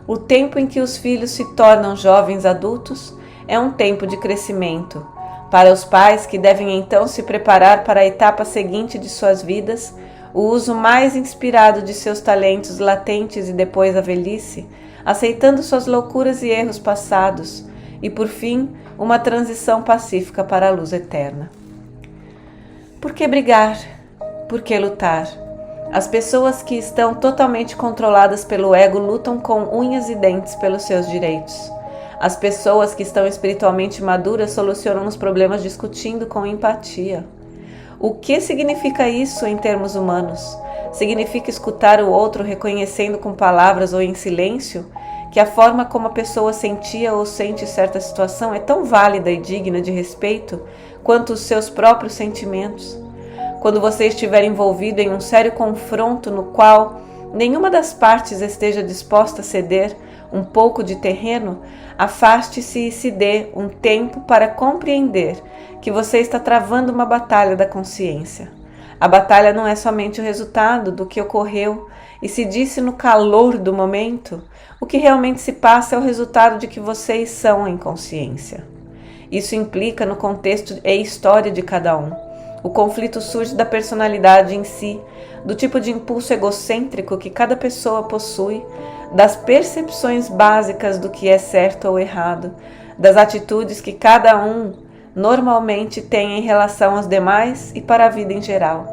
O tempo em que os filhos se tornam jovens adultos é um tempo de crescimento. Para os pais, que devem então se preparar para a etapa seguinte de suas vidas, o uso mais inspirado de seus talentos latentes e depois a velhice, aceitando suas loucuras e erros passados, e por fim, uma transição pacífica para a luz eterna. Por que brigar? Por que lutar? As pessoas que estão totalmente controladas pelo ego lutam com unhas e dentes pelos seus direitos. As pessoas que estão espiritualmente maduras solucionam os problemas discutindo com empatia. O que significa isso em termos humanos? Significa escutar o outro reconhecendo com palavras ou em silêncio que a forma como a pessoa sentia ou sente certa situação é tão válida e digna de respeito quanto os seus próprios sentimentos. Quando você estiver envolvido em um sério confronto no qual nenhuma das partes esteja disposta a ceder um pouco de terreno, afaste-se e se dê um tempo para compreender que você está travando uma batalha da consciência. A batalha não é somente o resultado do que ocorreu e se disse no calor do momento. O que realmente se passa é o resultado de que vocês são em consciência. Isso implica no contexto e história de cada um. O conflito surge da personalidade em si, do tipo de impulso egocêntrico que cada pessoa possui, das percepções básicas do que é certo ou errado, das atitudes que cada um normalmente tem em relação aos demais e para a vida em geral.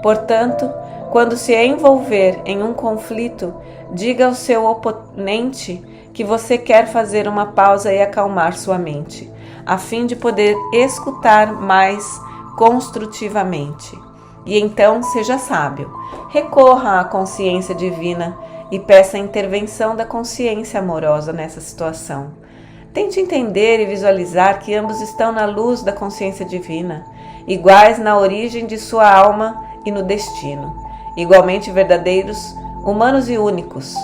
Portanto, quando se envolver em um conflito, diga ao seu oponente que você quer fazer uma pausa e acalmar sua mente, a fim de poder escutar mais construtivamente. E então seja sábio, recorra à consciência divina e peça a intervenção da consciência amorosa nessa situação. Tente entender e visualizar que ambos estão na luz da consciência divina, iguais na origem de sua alma e no destino, igualmente verdadeiros, humanos e únicos.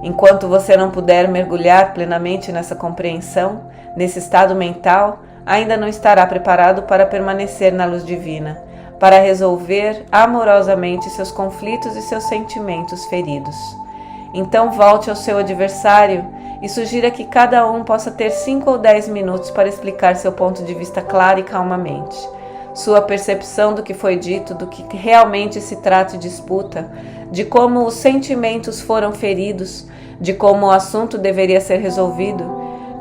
Enquanto você não puder mergulhar plenamente nessa compreensão, nesse estado mental, ainda não estará preparado para permanecer na luz divina, para resolver amorosamente seus conflitos e seus sentimentos feridos. Então volte ao seu adversário e sugira que cada um possa ter 5 ou 10 minutos para explicar seu ponto de vista claro e calmamente. Sua percepção do que foi dito, do que realmente se trata e disputa, de como os sentimentos foram feridos, de como o assunto deveria ser resolvido.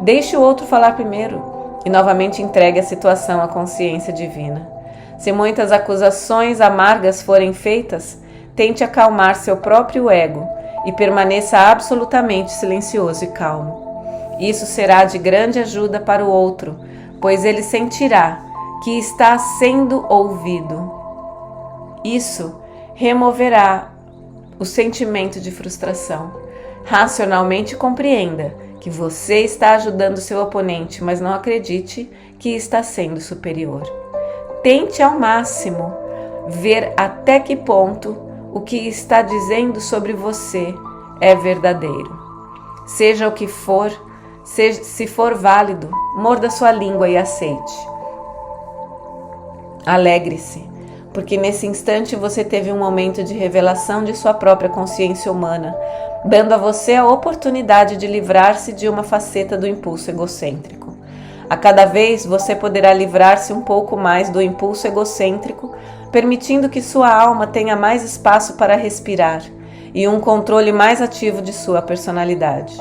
Deixe o outro falar primeiro e novamente entregue a situação à consciência divina. Se muitas acusações amargas forem feitas, tente acalmar seu próprio ego e permaneça absolutamente silencioso e calmo. Isso será de grande ajuda para o outro, pois ele sentirá que está sendo ouvido. Isso removerá o sentimento de frustração. Racionalmente compreenda que você está ajudando seu oponente, mas não acredite que está sendo superior. Tente ao máximo ver até que ponto o que está dizendo sobre você é verdadeiro. Seja o que for, se for válido, morda sua língua e aceite. Alegre-se, porque nesse instante você teve um momento de revelação de sua própria consciência humana, dando a você a oportunidade de livrar-se de uma faceta do impulso egocêntrico. A cada vez você poderá livrar-se um pouco mais do impulso egocêntrico, permitindo que sua alma tenha mais espaço para respirar e um controle mais ativo de sua personalidade.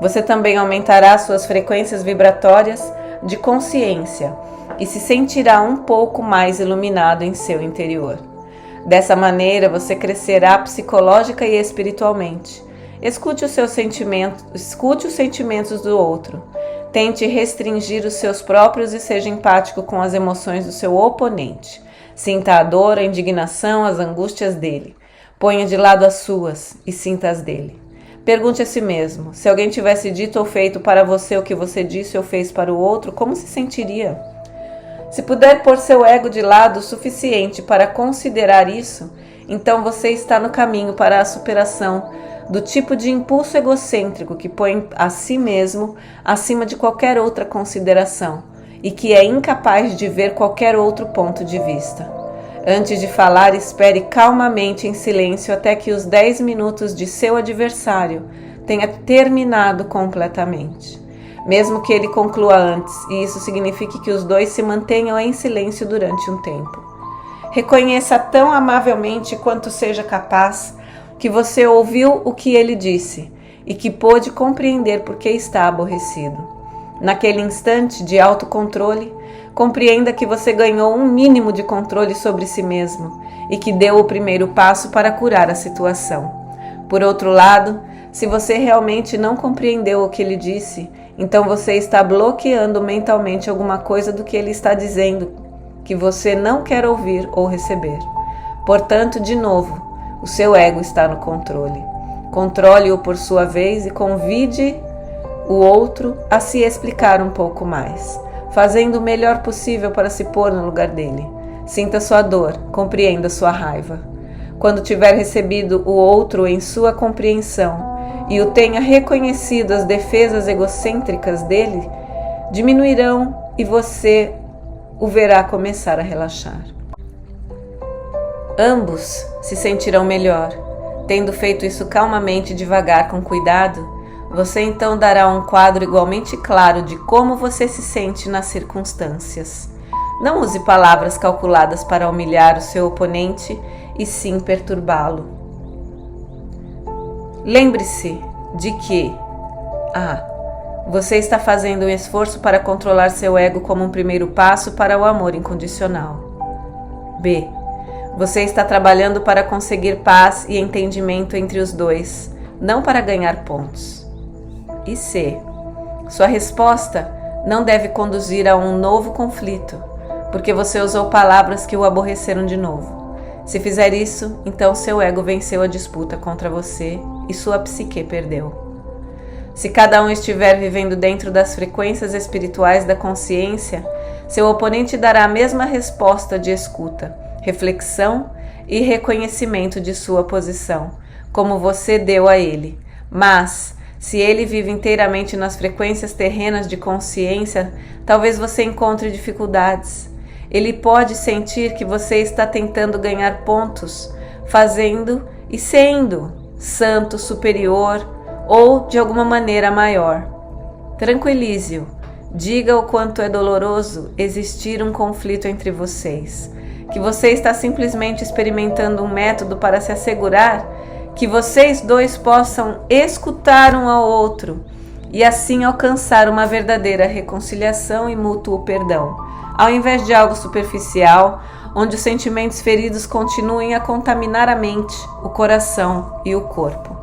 Você também aumentará suas frequências vibratórias de consciência e se sentirá um pouco mais iluminado em seu interior. Dessa maneira, você crescerá psicológica e espiritualmente. Escute os sentimentos do outro. Tente restringir os seus próprios e seja empático com as emoções do seu oponente. Sinta a dor, a indignação, as angústias dele. Ponha de lado as suas e sinta as dele. Pergunte a si mesmo, se alguém tivesse dito ou feito para você o que você disse ou fez para o outro, como se sentiria? Se puder pôr seu ego de lado o suficiente para considerar isso, então você está no caminho para a superação do tipo de impulso egocêntrico que põe a si mesmo acima de qualquer outra consideração e que é incapaz de ver qualquer outro ponto de vista. Antes de falar, espere calmamente em silêncio até que os 10 minutos de seu adversário tenha terminado completamente. Mesmo que ele conclua antes, e isso signifique que os dois se mantenham em silêncio durante um tempo. Reconheça tão amavelmente quanto seja capaz que você ouviu o que ele disse e que pôde compreender por que está aborrecido. Naquele instante de autocontrole, compreenda que você ganhou um mínimo de controle sobre si mesmo e que deu o primeiro passo para curar a situação. Por outro lado, se você realmente não compreendeu o que ele disse, então você está bloqueando mentalmente alguma coisa do que ele está dizendo que você não quer ouvir ou receber. Portanto, de novo, o seu ego está no controle. Controle-o por sua vez e convide o outro a se explicar um pouco mais, fazendo o melhor possível para se pôr no lugar dele. Sinta sua dor, compreenda sua raiva. Quando tiver recebido o outro em sua compreensão e o tenha reconhecido as defesas egocêntricas dele, diminuirão e você o verá começar a relaxar. Ambos se sentirão melhor. Tendo feito isso calmamente e devagar com cuidado, você então dará um quadro igualmente claro de como você se sente nas circunstâncias. Não use palavras calculadas para humilhar o seu oponente e sim perturbá-lo. Lembre-se de que você está fazendo um esforço para controlar seu ego como um primeiro passo para o amor incondicional. B. Você está trabalhando para conseguir paz e entendimento entre os dois, não para ganhar pontos. E C. Sua resposta não deve conduzir a um novo conflito, porque você usou palavras que o aborreceram de novo. Se fizer isso, então seu ego venceu a disputa contra você e sua psique perdeu. Se cada um estiver vivendo dentro das frequências espirituais da consciência, seu oponente dará a mesma resposta de escuta, reflexão e reconhecimento de sua posição, como você deu a ele. Mas, se ele vive inteiramente nas frequências terrenas de consciência, talvez você encontre dificuldades. Ele pode sentir que você está tentando ganhar pontos, fazendo e sendo santo, superior ou de alguma maneira maior. Tranquilize-o. Diga o quanto é doloroso existir um conflito entre vocês, que você está simplesmente experimentando um método para se assegurar que vocês dois possam escutar um ao outro e assim alcançar uma verdadeira reconciliação e mútuo perdão, ao invés de algo superficial, onde os sentimentos feridos continuem a contaminar a mente, o coração e o corpo.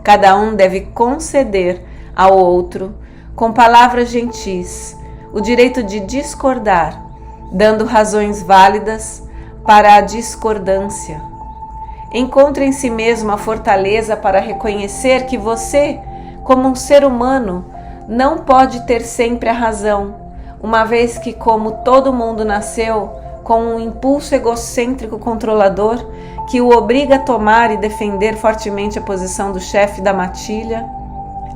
Cada um deve conceder ao outro, com palavras gentis, o direito de discordar, dando razões válidas para a discordância. Encontre em si mesmo a fortaleza para reconhecer que você, como um ser humano, não pode ter sempre a razão, uma vez que, como todo mundo nasceu com um impulso egocêntrico controlador que o obriga a tomar e defender fortemente a posição do chefe da matilha,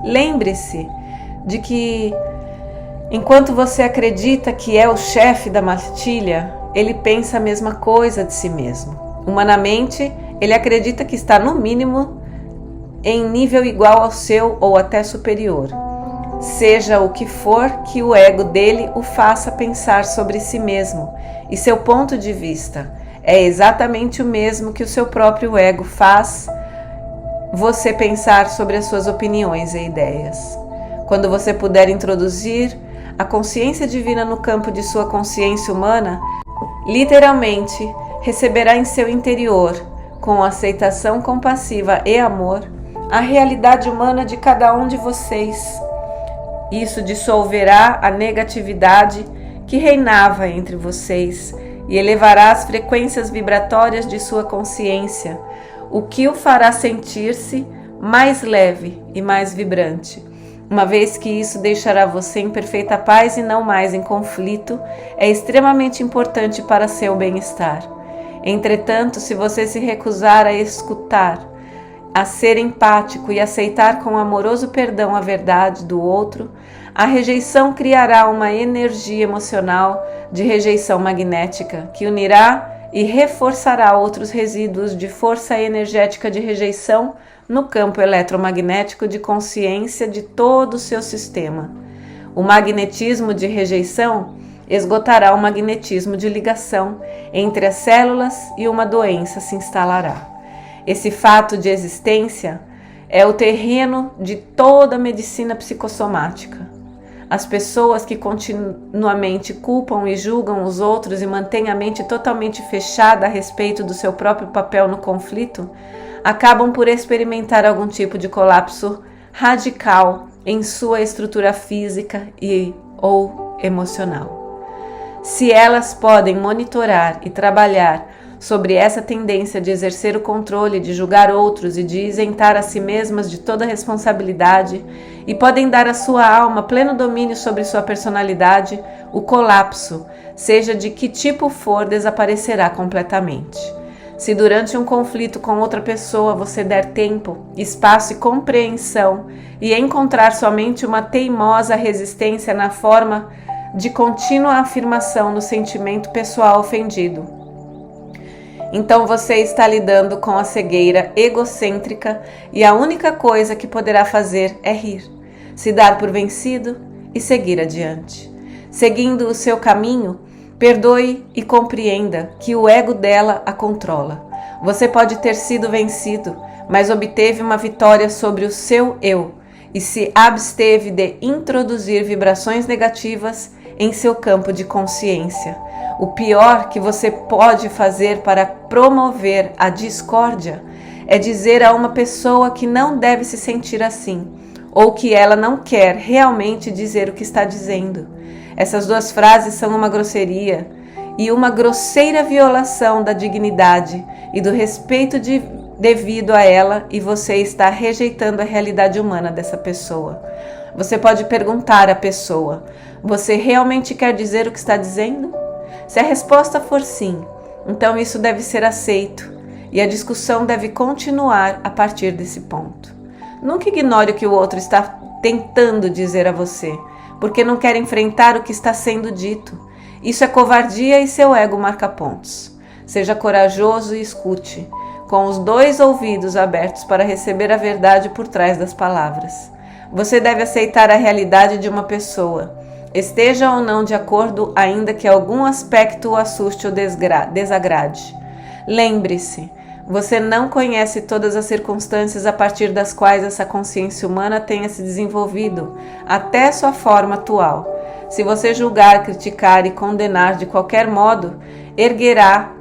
lembre-se de que, enquanto você acredita que é o chefe da matilha, ele pensa a mesma coisa de si mesmo. Humanamente, ele acredita que está no mínimo em nível igual ao seu ou até superior. Seja o que for que o ego dele o faça pensar sobre si mesmo, e seu ponto de vista é exatamente o mesmo que o seu próprio ego faz você pensar sobre as suas opiniões e ideias. Quando você puder introduzir a consciência divina no campo de sua consciência humana, literalmente receberá em seu interior, com aceitação compassiva e amor, a realidade humana de cada um de vocês. Isso dissolverá a negatividade que reinava entre vocês e elevará as frequências vibratórias de sua consciência, o que o fará sentir-se mais leve e mais vibrante. Uma vez que isso deixará você em perfeita paz e não mais em conflito, é extremamente importante para seu bem-estar. Entretanto, se você se recusar a escutar, a ser empático e aceitar com amoroso perdão a verdade do outro, a rejeição criará uma energia emocional de rejeição magnética que unirá e reforçará outros resíduos de força energética de rejeição no campo eletromagnético de consciência de todo o seu sistema. O magnetismo de rejeição esgotará o magnetismo de ligação entre as células e uma doença se instalará. Esse fato de existência é o terreno de toda a medicina psicossomática. As pessoas que continuamente culpam e julgam os outros e mantêm a mente totalmente fechada a respeito do seu próprio papel no conflito, acabam por experimentar algum tipo de colapso radical em sua estrutura física ou emocional. Se elas podem monitorar e trabalhar sobre essa tendência de exercer o controle, de julgar outros e de isentar a si mesmas de toda responsabilidade, e podem dar à sua alma pleno domínio sobre sua personalidade, o colapso, seja de que tipo for, desaparecerá completamente. Se durante um conflito com outra pessoa você der tempo, espaço e compreensão e encontrar somente uma teimosa resistência na forma de contínua afirmação no sentimento pessoal ofendido, então você está lidando com a cegueira egocêntrica e a única coisa que poderá fazer é rir, se dar por vencido e seguir adiante. Seguindo o seu caminho, perdoe e compreenda que o ego dela a controla. Você pode ter sido vencido, mas obteve uma vitória sobre o seu eu e se absteve de introduzir vibrações negativas em seu campo de consciência. O pior que você pode fazer para promover a discórdia é dizer a uma pessoa que não deve se sentir assim, ou que ela não quer realmente dizer o que está dizendo. Essas duas frases são uma grosseria e uma grosseira violação da dignidade e do respeito devido a ela, e você está rejeitando a realidade humana dessa pessoa. Você pode perguntar à pessoa: você realmente quer dizer o que está dizendo? Se a resposta for sim, então isso deve ser aceito e a discussão deve continuar a partir desse ponto. Nunca ignore o que o outro está tentando dizer a você, porque não quer enfrentar o que está sendo dito. Isso é covardia e seu ego marca pontos. Seja corajoso e escute, com os dois ouvidos abertos para receber a verdade por trás das palavras. Você deve aceitar a realidade de uma pessoa, esteja ou não de acordo, ainda que algum aspecto o assuste ou desagrade. Lembre-se, você não conhece todas as circunstâncias a partir das quais essa consciência humana tenha se desenvolvido, até sua forma atual. Se você julgar, criticar e condenar de qualquer modo, erguerá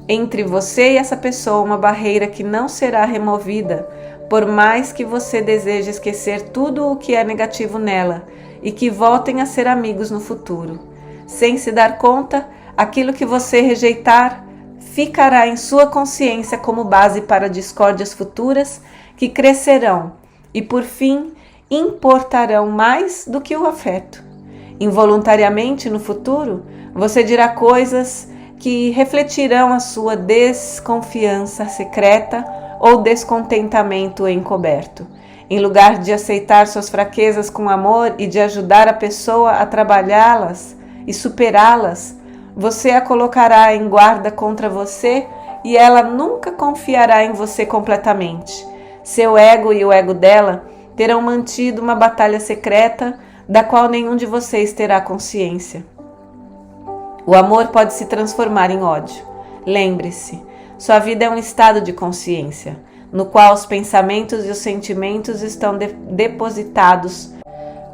entre você e essa pessoa uma barreira que não será removida, por mais que você deseje esquecer tudo o que é negativo nela, e que voltem a ser amigos no futuro. Sem se dar conta, aquilo que você rejeitar ficará em sua consciência como base para discórdias futuras que crescerão e, por fim, importarão mais do que o afeto. Involuntariamente, no futuro, você dirá coisas que refletirão a sua desconfiança secreta ou descontentamento encoberto. Em lugar de aceitar suas fraquezas com amor e de ajudar a pessoa a trabalhá-las e superá-las, você a colocará em guarda contra você e ela nunca confiará em você completamente. Seu ego e o ego dela terão mantido uma batalha secreta da qual nenhum de vocês terá consciência. O amor pode se transformar em ódio. Lembre-se, sua vida é um estado de consciência, no qual os pensamentos e os sentimentos estão depositados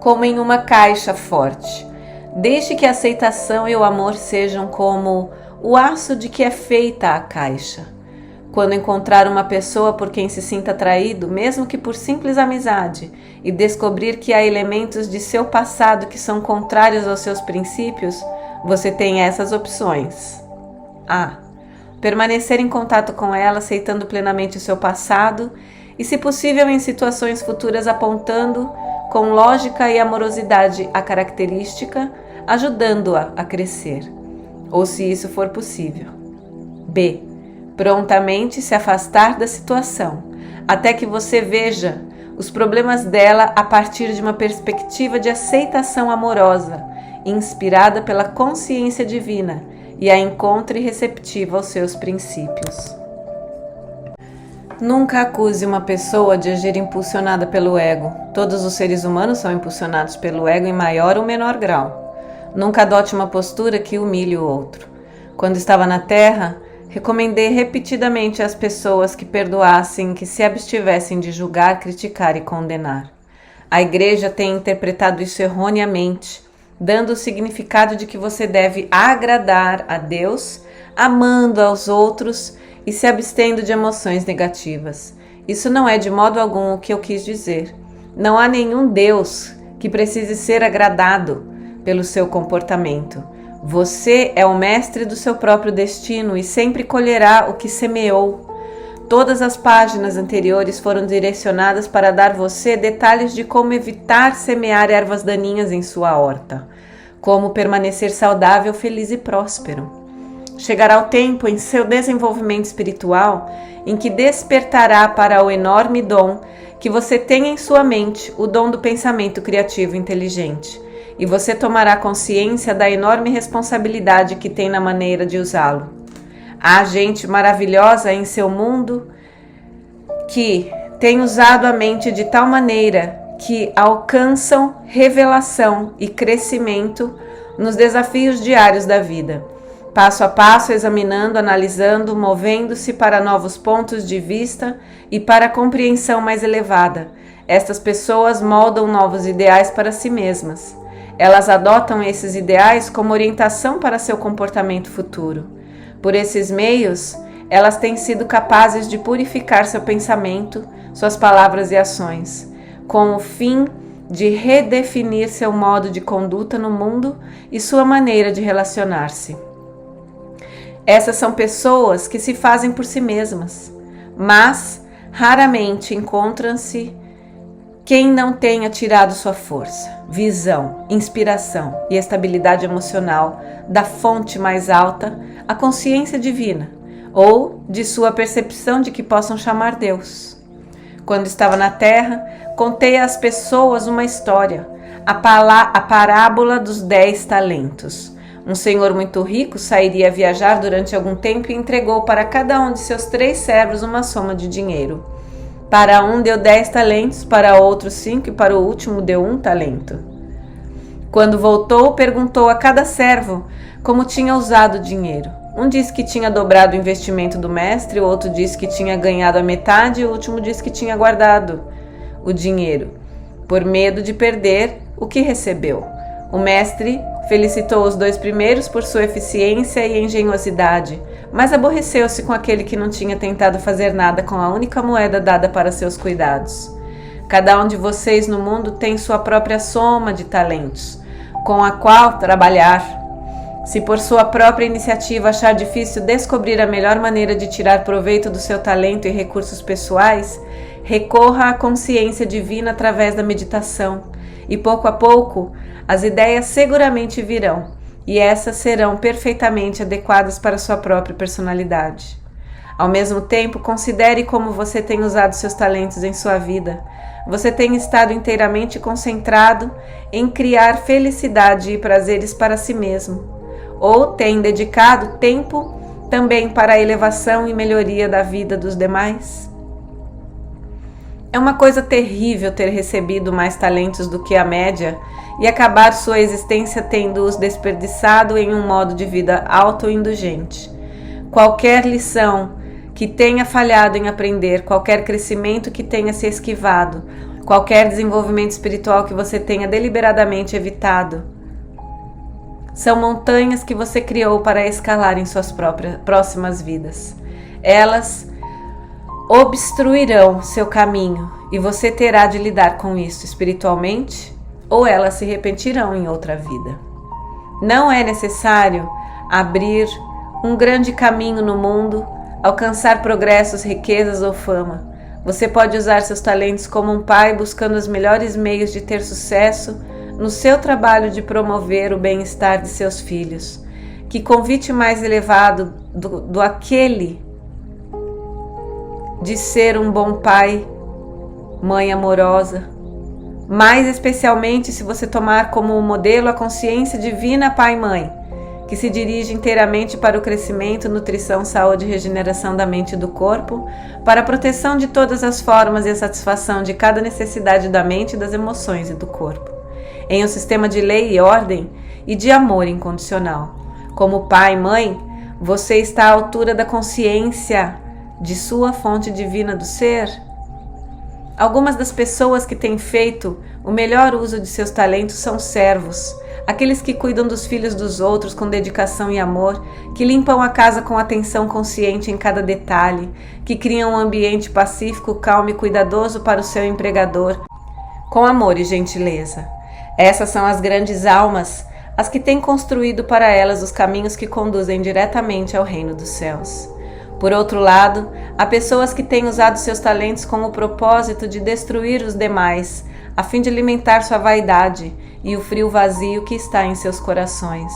como em uma caixa forte. Deixe que a aceitação e o amor sejam como o aço de que é feita a caixa. Quando encontrar uma pessoa por quem se sinta atraído, mesmo que por simples amizade, e descobrir que há elementos de seu passado que são contrários aos seus princípios, você tem essas opções. A. Permanecer em contato com ela, aceitando plenamente o seu passado e, se possível, em situações futuras, apontando com lógica e amorosidade a característica, ajudando-a a crescer, ou se isso for possível. B. Prontamente se afastar da situação, até que você veja os problemas dela a partir de uma perspectiva de aceitação amorosa, inspirada pela consciência divina, e a encontre receptiva aos seus princípios. Nunca acuse uma pessoa de agir impulsionada pelo ego. Todos os seres humanos são impulsionados pelo ego em maior ou menor grau. Nunca adote uma postura que humilhe o outro. Quando estava na Terra, recomendei repetidamente às pessoas que perdoassem e que se abstivessem de julgar, criticar e condenar. A igreja tem interpretado isso erroneamente, dando o significado de que você deve agradar a Deus, amando aos outros e se abstendo de emoções negativas. Isso não é de modo algum o que eu quis dizer. Não há nenhum Deus que precise ser agradado pelo seu comportamento. Você é o mestre do seu próprio destino e sempre colherá o que semeou. Todas as páginas anteriores foram direcionadas para dar você detalhes de como evitar semear ervas daninhas em sua horta, como permanecer saudável, feliz e próspero. Chegará o tempo em seu desenvolvimento espiritual em que despertará para o enorme dom que você tem em sua mente, o dom do pensamento criativo e inteligente, e você tomará consciência da enorme responsabilidade que tem na maneira de usá-lo. Há gente maravilhosa em seu mundo que tem usado a mente de tal maneira que alcançam revelação e crescimento nos desafios diários da vida, passo a passo, examinando, analisando, movendo-se para novos pontos de vista e para a compreensão mais elevada. Estas pessoas moldam novos ideais para si mesmas. Elas adotam esses ideais como orientação para seu comportamento futuro. Por esses meios, elas têm sido capazes de purificar seu pensamento, suas palavras e ações, com o fim de redefinir seu modo de conduta no mundo e sua maneira de relacionar-se. Essas são pessoas que se fazem por si mesmas, mas raramente encontram-se quem não tenha tirado sua força, visão, inspiração e estabilidade emocional da fonte mais alta, a consciência divina, ou de sua percepção de que possam chamar Deus. Quando estava na Terra, contei às pessoas uma história, a parábola dos 10 talentos. Um senhor muito rico sairia viajar durante algum tempo e entregou para cada um de seus 3 servos uma soma de dinheiro. Para um deu 10 talentos, para outro 5 e para o último deu 1 talento. Quando voltou, perguntou a cada servo como tinha usado o dinheiro. Um disse que tinha dobrado o investimento do mestre, o outro disse que tinha ganhado a metade e o último disse que tinha guardado o dinheiro, por medo de perder o que recebeu. O mestre felicitou os 2 primeiros por sua eficiência e engenhosidade, mas aborreceu-se com aquele que não tinha tentado fazer nada com a única moeda dada para seus cuidados. Cada um de vocês no mundo tem sua própria soma de talentos, com a qual trabalhar. Se por sua própria iniciativa achar difícil descobrir a melhor maneira de tirar proveito do seu talento e recursos pessoais, recorra à consciência divina através da meditação, e pouco a pouco as ideias seguramente virão, e essas serão perfeitamente adequadas para sua própria personalidade. Ao mesmo tempo, considere como você tem usado seus talentos em sua vida. Você tem estado inteiramente concentrado em criar felicidade e prazeres para si mesmo, ou tem dedicado tempo também para a elevação e melhoria da vida dos demais? É uma coisa terrível ter recebido mais talentos do que a média e acabar sua existência tendo-os desperdiçado em um modo de vida autoindulgente. Qualquer lição que tenha falhado em aprender, qualquer crescimento que tenha se esquivado, qualquer desenvolvimento espiritual que você tenha deliberadamente evitado, são montanhas que você criou para escalar em suas próximas vidas. Elas obstruirão seu caminho e você terá de lidar com isso espiritualmente, ou elas se repetirão em outra vida. Não é necessário abrir um grande caminho no mundo, alcançar progressos, riquezas ou fama. Você pode usar seus talentos como um pai buscando os melhores meios de ter sucesso no seu trabalho de promover o bem-estar de seus filhos. Que convite mais elevado do aquele de ser um bom pai, mãe amorosa, mais especialmente se você tomar como modelo a consciência divina pai e mãe, que se dirige inteiramente para o crescimento, nutrição, saúde e regeneração da mente e do corpo, para a proteção de todas as formas e a satisfação de cada necessidade da mente, das emoções e do corpo, em um sistema de lei e ordem e de amor incondicional. Como pai e mãe, você está à altura da consciência de sua fonte divina do ser? Algumas das pessoas que têm feito o melhor uso de seus talentos são servos, aqueles que cuidam dos filhos dos outros com dedicação e amor, que limpam a casa com atenção consciente em cada detalhe, que criam um ambiente pacífico, calmo e cuidadoso para o seu empregador, com amor e gentileza. Essas são as grandes almas, as que têm construído para elas os caminhos que conduzem diretamente ao reino dos céus. Por outro lado, há pessoas que têm usado seus talentos com o propósito de destruir os demais, a fim de alimentar sua vaidade e o frio vazio que está em seus corações.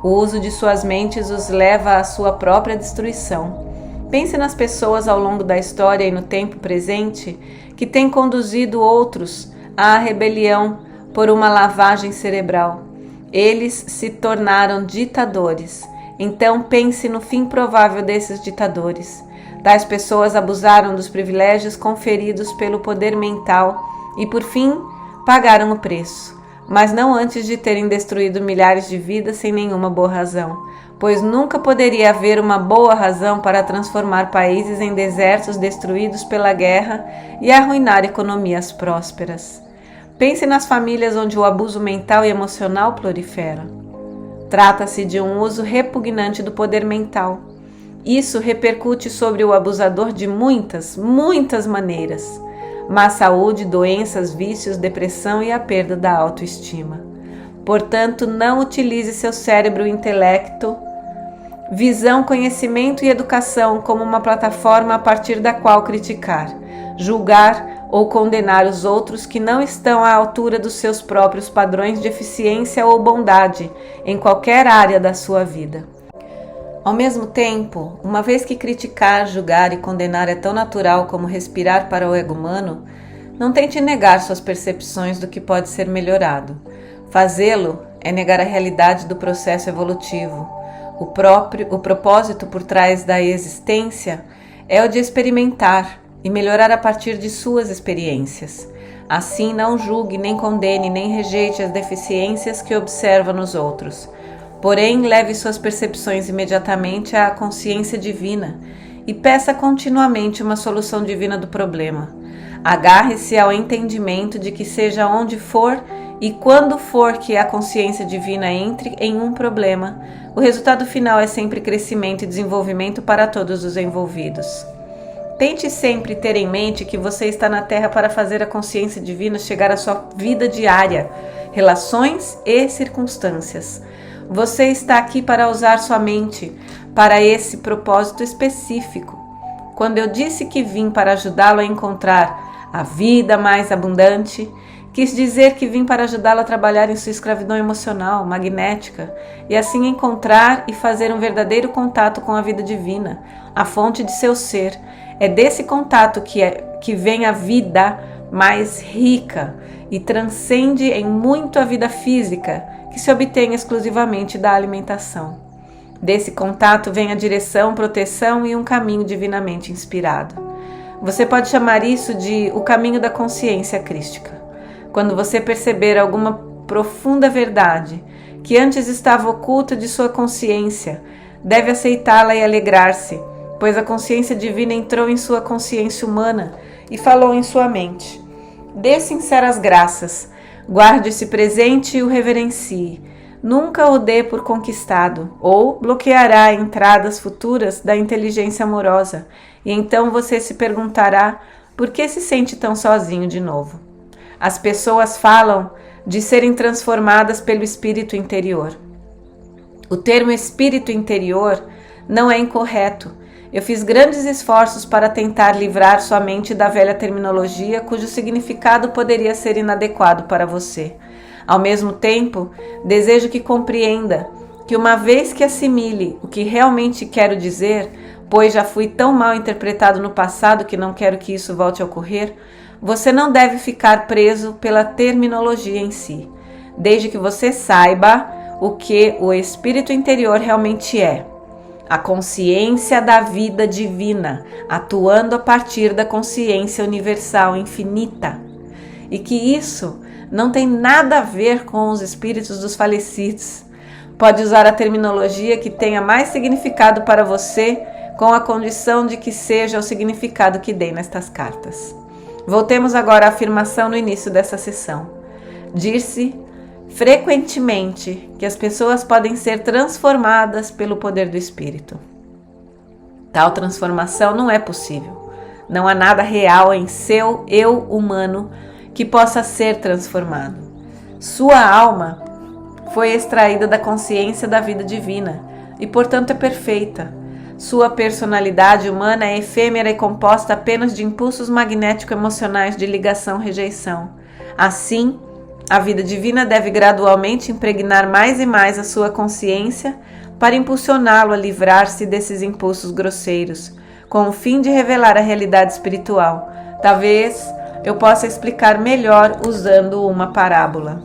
O uso de suas mentes os leva à sua própria destruição. Pense nas pessoas ao longo da história e no tempo presente que têm conduzido outros à rebelião por uma lavagem cerebral. Eles se tornaram ditadores. Então pense no fim provável desses ditadores. Tais pessoas abusaram dos privilégios conferidos pelo poder mental e, por fim, pagaram o preço, mas não antes de terem destruído milhares de vidas sem nenhuma boa razão, pois nunca poderia haver uma boa razão para transformar países em desertos destruídos pela guerra e arruinar economias prósperas. Pense nas famílias onde o abuso mental e emocional prolifera. Trata-se de um uso repugnante do poder mental. Isso repercute sobre o abusador de muitas maneiras. Má saúde, doenças, vícios, depressão e a perda da autoestima. Portanto, não utilize seu cérebro e intelecto, visão, conhecimento e educação como uma plataforma a partir da qual criticar, julgar ou condenar os outros que não estão à altura dos seus próprios padrões de eficiência ou bondade em qualquer área da sua vida. Ao mesmo tempo, uma vez que criticar, julgar e condenar é tão natural como respirar para o ego humano, não tente negar suas percepções do que pode ser melhorado. Fazê-lo é negar a realidade do processo evolutivo. O propósito por trás da existência é o de experimentar e melhorar a partir de suas experiências. Assim, não julgue, nem condene, nem rejeite as deficiências que observa nos outros. Porém, leve suas percepções imediatamente à consciência divina e peça continuamente uma solução divina do problema. Agarre-se ao entendimento de que seja onde for e quando for que a consciência divina entre em um problema, o resultado final é sempre crescimento e desenvolvimento para todos os envolvidos. Tente sempre ter em mente que você está na Terra para fazer a consciência divina chegar à sua vida diária, relações e circunstâncias. Você está aqui para usar sua mente para esse propósito específico. Quando eu disse que vim para ajudá-lo a encontrar a vida mais abundante, quis dizer que vim para ajudá-lo a trabalhar em sua escravidão emocional, magnética, e assim encontrar e fazer um verdadeiro contato com a vida divina, a fonte de seu ser. É desse contato que vem a vida mais rica e transcende em muito a vida física, que se obtém exclusivamente da alimentação. Desse contato vem a direção, proteção e um caminho divinamente inspirado. Você pode chamar isso de o caminho da consciência crística. Quando você perceber alguma profunda verdade que antes estava oculta de sua consciência, deve aceitá-la e alegrar-se, pois a consciência divina entrou em sua consciência humana e falou em sua mente. Dê sinceras graças, guarde esse presente e o reverencie. Nunca o dê por conquistado, ou bloqueará entradas futuras da inteligência amorosa, e então você se perguntará por que se sente tão sozinho de novo. As pessoas falam de serem transformadas pelo espírito interior. O termo espírito interior não é incorreto. Eu fiz grandes esforços para tentar livrar sua mente da velha terminologia cujo significado poderia ser inadequado para você. Ao mesmo tempo, desejo que compreenda que uma vez que assimile o que realmente quero dizer, pois já fui tão mal interpretado no passado que não quero que isso volte a ocorrer, você não deve ficar preso pela terminologia em si, desde que você saiba o que o espírito interior realmente é. A consciência da vida divina, atuando a partir da consciência universal infinita. E que isso não tem nada a ver com os espíritos dos falecidos. Pode usar a terminologia que tenha mais significado para você, com a condição de que seja o significado que dei nestas cartas. Voltemos agora à afirmação no início dessa sessão. Diz-se frequentemente que as pessoas podem ser transformadas pelo poder do Espírito. Tal transformação não é possível. Não há nada real em seu eu humano que possa ser transformado. Sua alma foi extraída da consciência da vida divina e, portanto, é perfeita. Sua personalidade humana é efêmera e composta apenas de impulsos magnético-emocionais de ligação-rejeição. Assim, a vida divina deve gradualmente impregnar mais e mais a sua consciência para impulsioná-lo a livrar-se desses impulsos grosseiros, com o fim de revelar a realidade espiritual. Talvez eu possa explicar melhor usando uma parábola.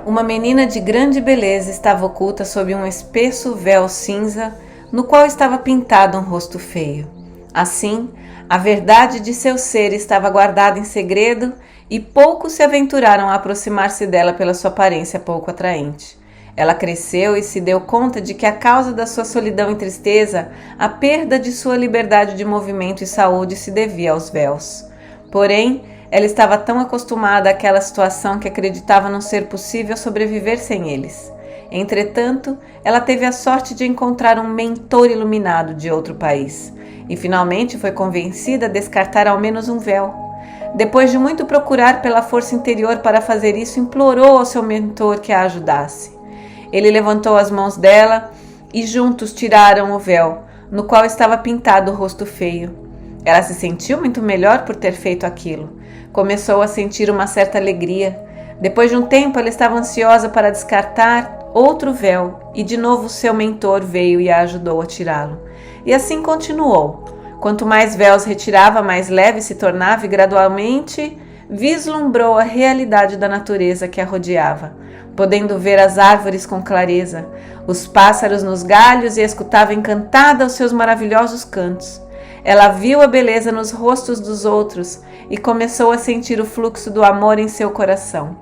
Uma menina de grande beleza estava oculta sob um espesso véu cinza, no qual estava pintado um rosto feio. Assim, a verdade de seu ser estava guardada em segredo e poucos se aventuraram a aproximar-se dela pela sua aparência pouco atraente. Ela cresceu e se deu conta de que a causa da sua solidão e tristeza, a perda de sua liberdade de movimento e saúde se devia aos véus. Porém, ela estava tão acostumada àquela situação que acreditava não ser possível sobreviver sem eles. Entretanto, ela teve a sorte de encontrar um mentor iluminado de outro país e finalmente foi convencida a descartar ao menos um véu. Depois de muito procurar pela força interior para fazer isso, implorou ao seu mentor que a ajudasse. Ele levantou as mãos dela e juntos tiraram o véu, no qual estava pintado o rosto feio. Ela se sentiu muito melhor por ter feito aquilo. Começou a sentir uma certa alegria. Depois de um tempo, ela estava ansiosa para descartar outro véu e de novo seu mentor veio e a ajudou a tirá-lo. E assim continuou. Quanto mais véus retirava, mais leve se tornava e gradualmente vislumbrou a realidade da natureza que a rodeava, podendo ver as árvores com clareza, os pássaros nos galhos e escutava encantada os seus maravilhosos cantos. Ela viu a beleza nos rostos dos outros e começou a sentir o fluxo do amor em seu coração.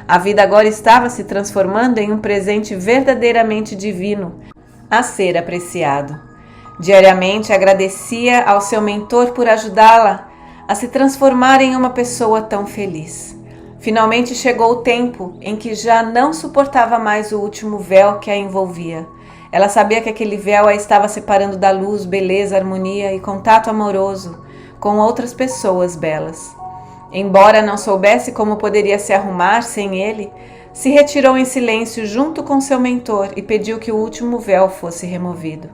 A vida agora estava se transformando em um presente verdadeiramente divino a ser apreciado. Diariamente agradecia ao seu mentor por ajudá-la a se transformar em uma pessoa tão feliz. Finalmente chegou o tempo em que já não suportava mais o último véu que a envolvia. Ela sabia que aquele véu a estava separando da luz, beleza, harmonia e contato amoroso com outras pessoas belas. Embora não soubesse como poderia se arrumar sem ele, se retirou em silêncio junto com seu mentor e pediu que o último véu fosse removido.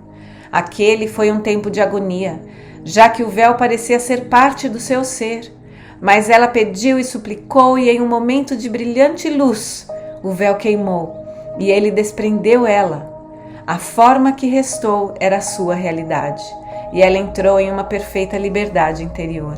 Aquele foi um tempo de agonia, já que o véu parecia ser parte do seu ser. Mas ela pediu e suplicou e em um momento de brilhante luz, o véu queimou e ele desprendeu ela. A forma que restou era a sua realidade e ela entrou em uma perfeita liberdade interior.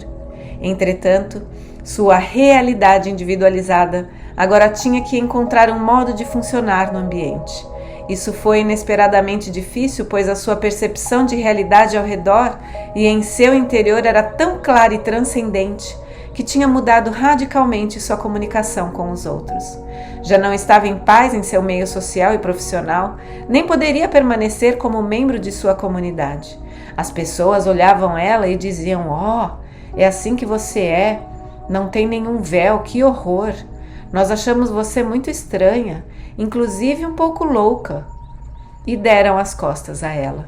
Entretanto, sua realidade individualizada agora tinha que encontrar um modo de funcionar no ambiente. Isso foi inesperadamente difícil, pois a sua percepção de realidade ao redor e em seu interior era tão clara e transcendente que tinha mudado radicalmente sua comunicação com os outros. Já não estava em paz em seu meio social e profissional, nem poderia permanecer como membro de sua comunidade. As pessoas olhavam ela e diziam: "Oh, é assim que você é? Não tem nenhum véu, que horror! Nós achamos você muito estranha, inclusive um pouco louca." E deram as costas a ela.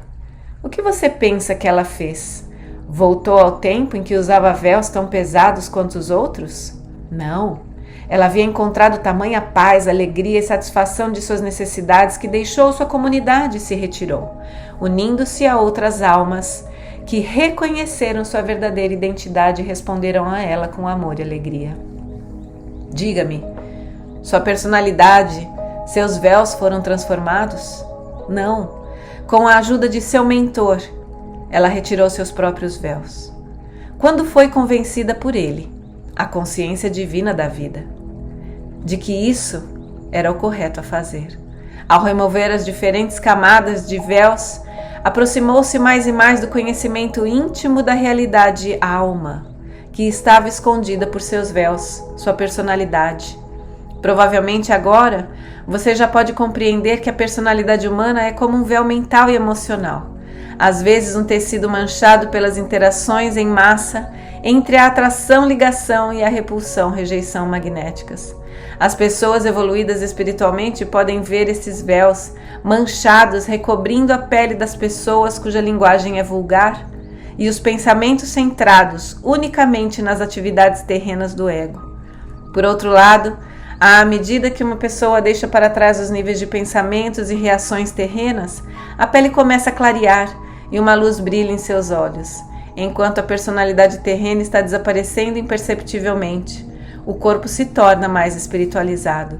O que você pensa que ela fez? Voltou ao tempo em que usava véus tão pesados quanto os outros? Não. Ela havia encontrado tamanha paz, alegria e satisfação de suas necessidades que deixou sua comunidade e se retirou, unindo-se a outras almas que reconheceram sua verdadeira identidade e responderam a ela com amor e alegria. Diga-me, sua personalidade, seus véus foram transformados? Não. Com a ajuda de seu mentor, ela retirou seus próprios véus. Quando foi convencida por ele, a consciência divina da vida, de que isso era o correto a fazer. Ao remover as diferentes camadas de véus, aproximou-se mais e mais do conhecimento íntimo da realidade alma, que estava escondida por seus véus, sua personalidade. Provavelmente agora, você já pode compreender que a personalidade humana é como um véu mental e emocional. Às vezes um tecido manchado pelas interações em massa entre a atração, ligação e a repulsão, rejeição magnéticas. As pessoas evoluídas espiritualmente podem ver esses véus manchados recobrindo a pele das pessoas cuja linguagem é vulgar e os pensamentos centrados unicamente nas atividades terrenas do ego. Por outro lado, à medida que uma pessoa deixa para trás os níveis de pensamentos e reações terrenas, a pele começa a clarear e uma luz brilha em seus olhos, enquanto a personalidade terrena está desaparecendo imperceptivelmente. O corpo se torna mais espiritualizado.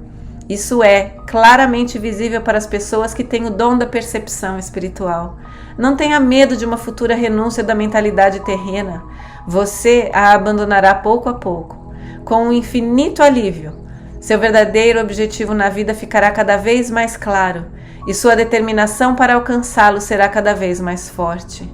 Isso é claramente visível para as pessoas que têm o dom da percepção espiritual. Não tenha medo de uma futura renúncia da mentalidade terrena. Você a abandonará pouco a pouco, com um infinito alívio. Seu verdadeiro objetivo na vida ficará cada vez mais claro e sua determinação para alcançá-lo será cada vez mais forte.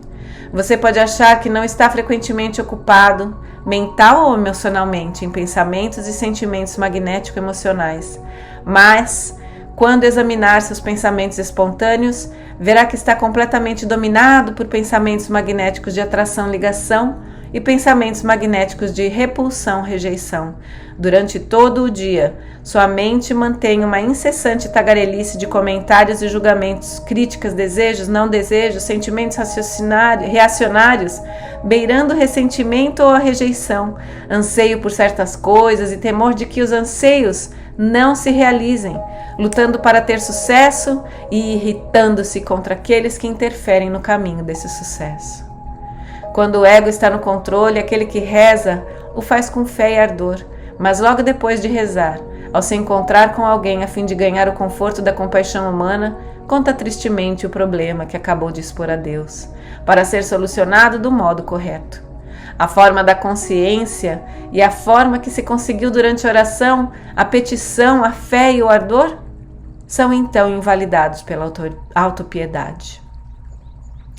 Você pode achar que não está frequentemente ocupado, mental ou emocionalmente, em pensamentos e sentimentos magnético-emocionais, mas, quando examinar seus pensamentos espontâneos, verá que está completamente dominado por pensamentos magnéticos de atração, ligação e pensamentos magnéticos de repulsão, rejeição. Durante todo o dia, sua mente mantém uma incessante tagarelice de comentários e julgamentos, críticas, desejos, não desejos, sentimentos reacionários, beirando o ressentimento ou a rejeição, anseio por certas coisas e temor de que os anseios não se realizem, lutando para ter sucesso e irritando-se contra aqueles que interferem no caminho desse sucesso. Quando o ego está no controle, aquele que reza o faz com fé e ardor, mas logo depois de rezar, ao se encontrar com alguém a fim de ganhar o conforto da compaixão humana, conta tristemente o problema que acabou de expor a Deus, para ser solucionado do modo correto. A forma da consciência e a forma que se conseguiu durante a oração, a petição, a fé e o ardor, são então invalidados pela autopiedade.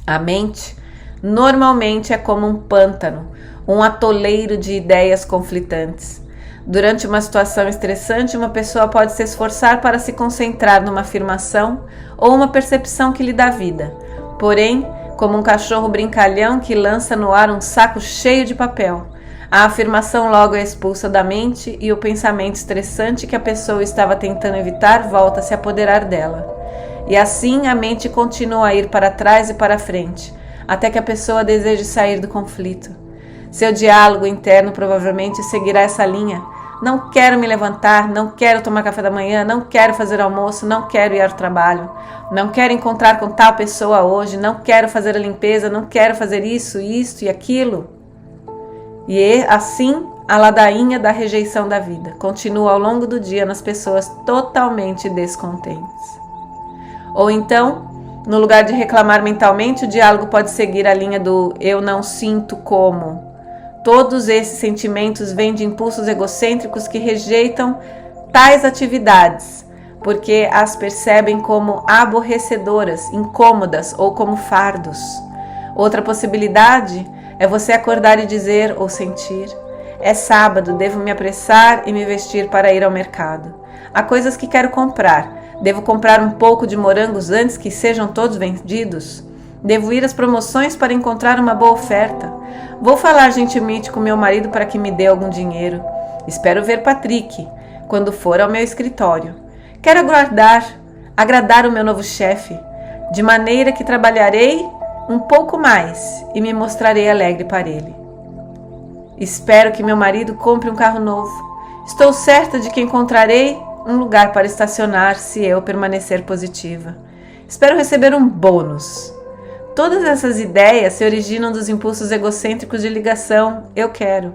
A mente normalmente é como um pântano, um atoleiro de ideias conflitantes. Durante uma situação estressante, uma pessoa pode se esforçar para se concentrar numa afirmação ou uma percepção que lhe dá vida. Porém, como um cachorro brincalhão que lança no ar um saco cheio de papel, a afirmação logo é expulsa da mente e o pensamento estressante que a pessoa estava tentando evitar volta a se apoderar dela. E assim a mente continua a ir para trás e para frente, até que a pessoa deseje sair do conflito. Seu diálogo interno provavelmente seguirá essa linha. Não quero me levantar, não quero tomar café da manhã, não quero fazer almoço, não quero ir ao trabalho, não quero encontrar com tal pessoa hoje, não quero fazer a limpeza, não quero fazer isso e aquilo. E assim a ladainha da rejeição da vida continua ao longo do dia nas pessoas totalmente descontentes. Ou então, no lugar de reclamar mentalmente, o diálogo pode seguir a linha do eu não sinto como. Todos esses sentimentos vêm de impulsos egocêntricos que rejeitam tais atividades, porque as percebem como aborrecedoras, incômodas ou como fardos. Outra possibilidade é você acordar e dizer ou sentir: é sábado, devo me apressar e me vestir para ir ao mercado. Há coisas que quero comprar. Devo comprar um pouco de morangos antes que sejam todos vendidos? Devo ir às promoções para encontrar uma boa oferta? Vou falar gentilmente com meu marido para que me dê algum dinheiro. Espero ver Patrick quando for ao meu escritório. Quero agradar o meu novo chefe, de maneira que trabalharei um pouco mais e me mostrarei alegre para ele. Espero que meu marido compre um carro novo. Estou certa de que encontrarei um lugar para estacionar se eu permanecer positiva. Espero receber um bônus. Todas essas ideias se originam dos impulsos egocêntricos de ligação, eu quero.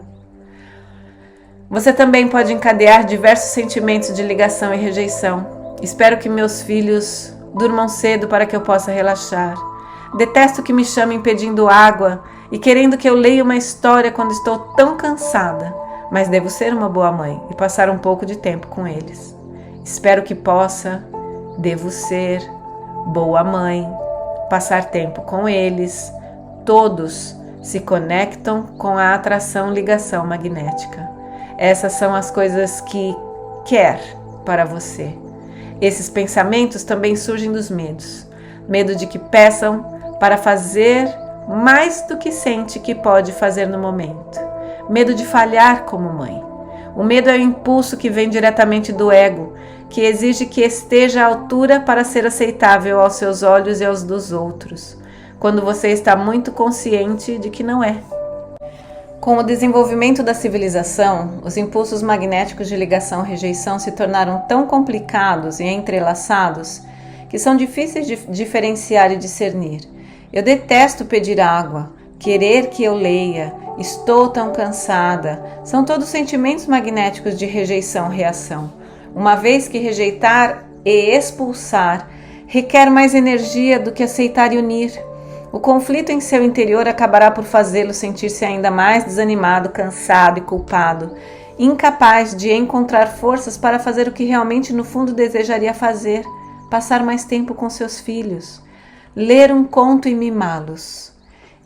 Você também pode encadear diversos sentimentos de ligação e rejeição. Espero que meus filhos durmam cedo para que eu possa relaxar. Detesto que me chamem pedindo água e querendo que eu leia uma história quando estou tão cansada, mas devo ser uma boa mãe e passar um pouco de tempo com eles. Espero que devo ser boa mãe, passar tempo com eles. Todos se conectam com a atração, ligação magnética. Essas são as coisas que quer para você. Esses pensamentos também surgem dos medos. Medo de que peçam para fazer mais do que sente que pode fazer no momento. medo de falhar como mãe. O medo é o impulso que vem diretamente do ego, que exige que esteja à altura para ser aceitável aos seus olhos e aos dos outros, quando você está muito consciente de que não é. Com o desenvolvimento da civilização, os impulsos magnéticos de ligação-rejeição se tornaram tão complicados e entrelaçados que são difíceis de diferenciar e discernir. Eu detesto pedir água, querer que eu leia, estou tão cansada, são todos sentimentos magnéticos de rejeição-reação, uma vez que rejeitar e expulsar requer mais energia do que aceitar e unir. O conflito em seu interior acabará por fazê-lo sentir-se ainda mais desanimado, cansado e culpado, incapaz de encontrar forças para fazer o que realmente no fundo desejaria fazer, passar mais tempo com seus filhos, ler um conto e mimá-los.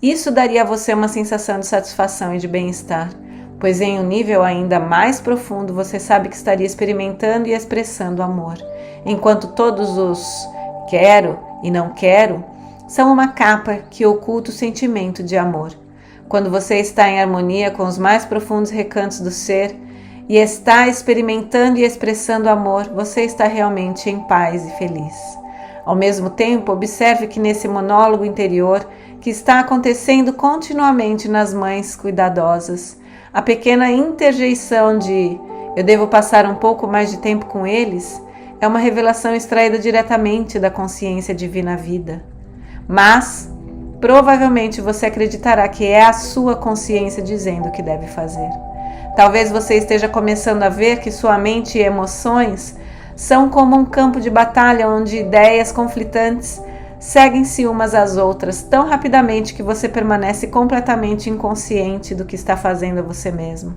Isso daria a você uma sensação de satisfação e de bem-estar, pois em um nível ainda mais profundo você sabe que estaria experimentando e expressando amor, enquanto todos os quero e não quero são uma capa que oculta o sentimento de amor. Quando você está em harmonia com os mais profundos recantos do ser e está experimentando e expressando amor, você está realmente em paz e feliz. Ao mesmo tempo, observe que nesse monólogo interior que está acontecendo continuamente nas mães cuidadosas, a pequena interjeição de eu devo passar um pouco mais de tempo com eles é uma revelação extraída diretamente da consciência divina vida. Mas, provavelmente você acreditará que é a sua consciência dizendo o que deve fazer. Talvez você esteja começando a ver que sua mente e emoções são como um campo de batalha onde ideias conflitantes seguem-se umas às outras tão rapidamente que você permanece completamente inconsciente do que está fazendo a você mesmo.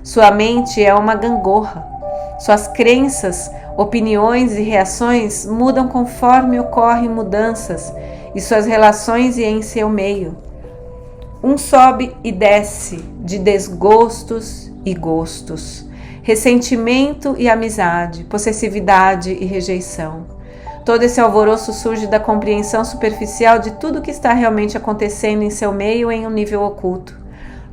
Sua mente é uma gangorra. Suas crenças, opiniões e reações mudam conforme ocorrem mudanças e suas relações e em seu meio. Um sobe e desce de desgostos e gostos, ressentimento e amizade, possessividade e rejeição. Todo esse alvoroço surge da compreensão superficial de tudo o que está realmente acontecendo em seu meio em um nível oculto.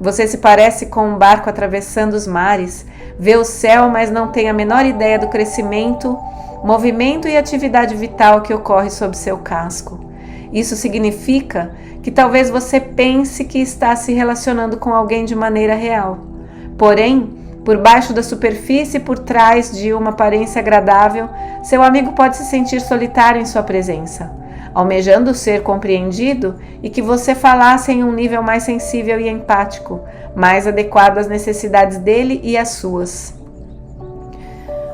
Você se parece com um barco atravessando os mares, vê o céu, mas não tem a menor ideia do crescimento, movimento e atividade vital que ocorre sob seu casco. Isso significa que talvez você pense que está se relacionando com alguém de maneira real. Porém, por baixo da superfície e por trás de uma aparência agradável, seu amigo pode se sentir solitário em sua presença, almejando ser compreendido e que você falasse em um nível mais sensível e empático, mais adequado às necessidades dele e às suas.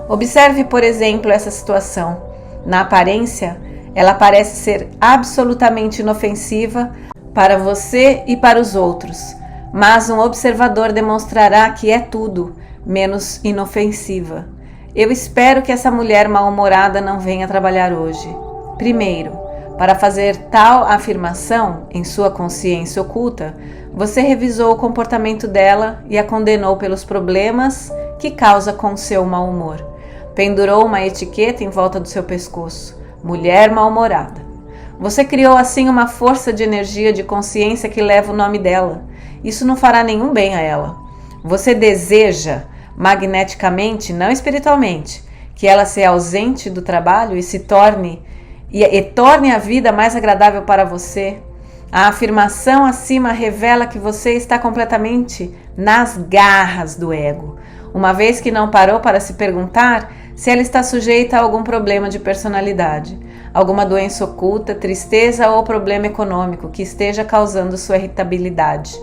Observe, por exemplo, essa situação. Na aparência, ela parece ser absolutamente inofensiva para você e para os outros, mas um observador demonstrará que é tudo menos inofensiva. Eu espero que essa mulher mal-humorada não venha trabalhar hoje. Primeiro, para fazer tal afirmação em sua consciência oculta, você revisou o comportamento dela e a condenou pelos problemas que causa com seu mau humor. Pendurou uma etiqueta em volta do seu pescoço. Mulher mal-humorada. Você criou assim uma força de energia de consciência que leva o nome dela. Isso não fará nenhum bem a ela. Você deseja, magneticamente, não espiritualmente, que ela se ausente do trabalho e torne a vida mais agradável para você. A afirmação acima revela que você está completamente nas garras do ego, uma vez que não parou para se perguntar se ela está sujeita a algum problema de personalidade, alguma doença oculta, tristeza ou problema econômico que esteja causando sua irritabilidade.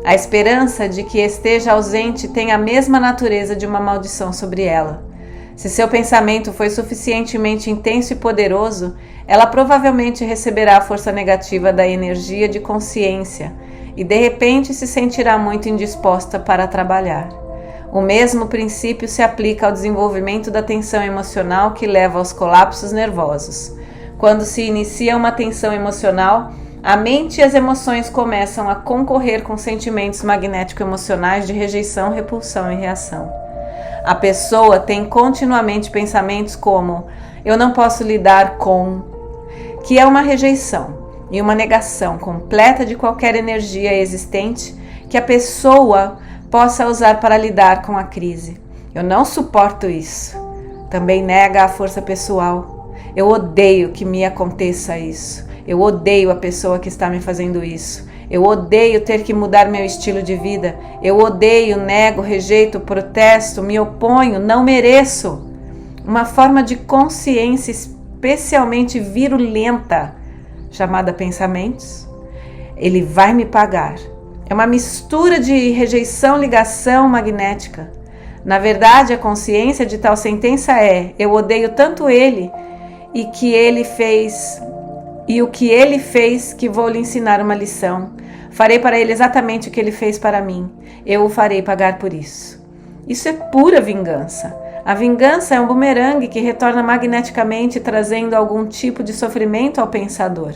A esperança de que esteja ausente tem a mesma natureza de uma maldição sobre ela. Se seu pensamento foi suficientemente intenso e poderoso, ela provavelmente receberá a força negativa da energia de consciência e de repente se sentirá muito indisposta para trabalhar. O mesmo princípio se aplica ao desenvolvimento da tensão emocional que leva aos colapsos nervosos. Quando se inicia uma tensão emocional, a mente e as emoções começam a concorrer com sentimentos magnético-emocionais de rejeição, repulsão e reação. A pessoa tem continuamente pensamentos como eu não posso lidar com, que é uma rejeição e uma negação completa de qualquer energia existente que a pessoa possa usar para lidar com a crise. Eu não suporto isso. Também nega a força pessoal. Eu odeio que me aconteça isso. Eu odeio a pessoa que está me fazendo isso. Eu odeio ter que mudar meu estilo de vida. Eu odeio, nego, rejeito, protesto, me oponho, não mereço. Uma forma de consciência especialmente virulenta, chamada pensamentos. Ele vai me pagar. É uma mistura de rejeição, ligação magnética. Na verdade, a consciência de tal sentença é: eu odeio tanto ele e o que ele fez que vou lhe ensinar uma lição. Farei para ele exatamente o que ele fez para mim. Eu o farei pagar por isso. Isso é pura vingança. A vingança é um bumerangue que retorna magneticamente, trazendo algum tipo de sofrimento ao pensador.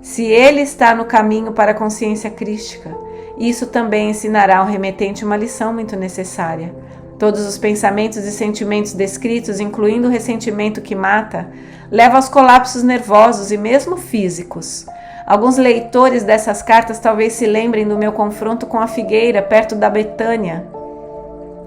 Se ele está no caminho para a consciência crística, isso também ensinará ao remetente uma lição muito necessária. Todos os pensamentos e sentimentos descritos, incluindo o ressentimento que mata, levam aos colapsos nervosos e mesmo físicos. Alguns leitores dessas cartas talvez se lembrem do meu confronto com a figueira perto da Betânia.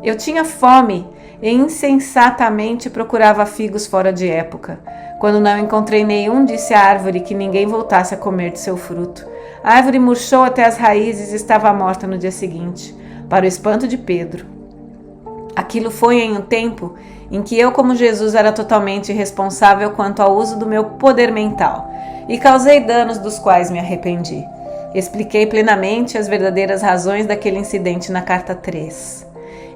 Eu tinha fome e insensatamente procurava figos fora de época. Quando não encontrei nenhum, disse a árvore que ninguém voltasse a comer de seu fruto. A árvore murchou até as raízes e estava morta no dia seguinte, para o espanto de Pedro. Aquilo foi em um tempo em que eu, como Jesus, era totalmente irresponsável quanto ao uso do meu poder mental e causei danos dos quais me arrependi. Expliquei plenamente as verdadeiras razões daquele incidente na carta 3.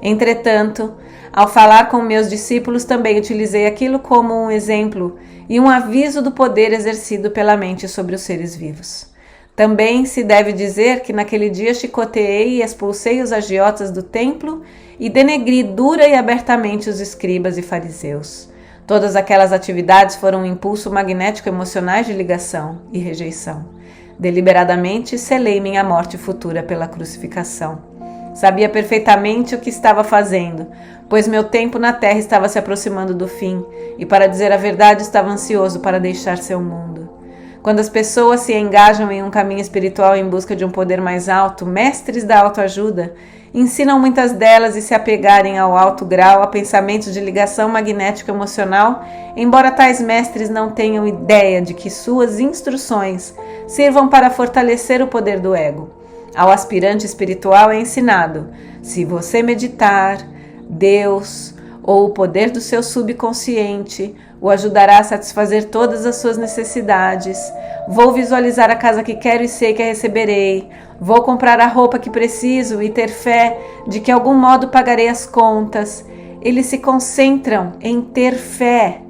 Entretanto, ao falar com meus discípulos, também utilizei aquilo como um exemplo e um aviso do poder exercido pela mente sobre os seres vivos. Também se deve dizer que naquele dia chicoteei e expulsei os agiotas do templo e denegri dura e abertamente os escribas e fariseus. Todas aquelas atividades foram um impulso magnético emocionais de ligação e rejeição. Deliberadamente selei minha morte futura pela crucificação. Sabia perfeitamente o que estava fazendo, pois meu tempo na terra estava se aproximando do fim e, para dizer a verdade, estava ansioso para deixar seu mundo. Quando as pessoas se engajam em um caminho espiritual em busca de um poder mais alto, mestres da autoajuda ensinam muitas delas a se apegarem ao alto grau a pensamentos de ligação magnética emocional, embora tais mestres não tenham ideia de que suas instruções sirvam para fortalecer o poder do ego. Ao aspirante espiritual é ensinado: se você meditar, Deus ou o poder do seu subconsciente o ajudará a satisfazer todas as suas necessidades. Vou visualizar a casa que quero e sei que a receberei. Vou comprar a roupa que preciso e ter fé de que de algum modo pagarei as contas. Eles se concentram em ter fé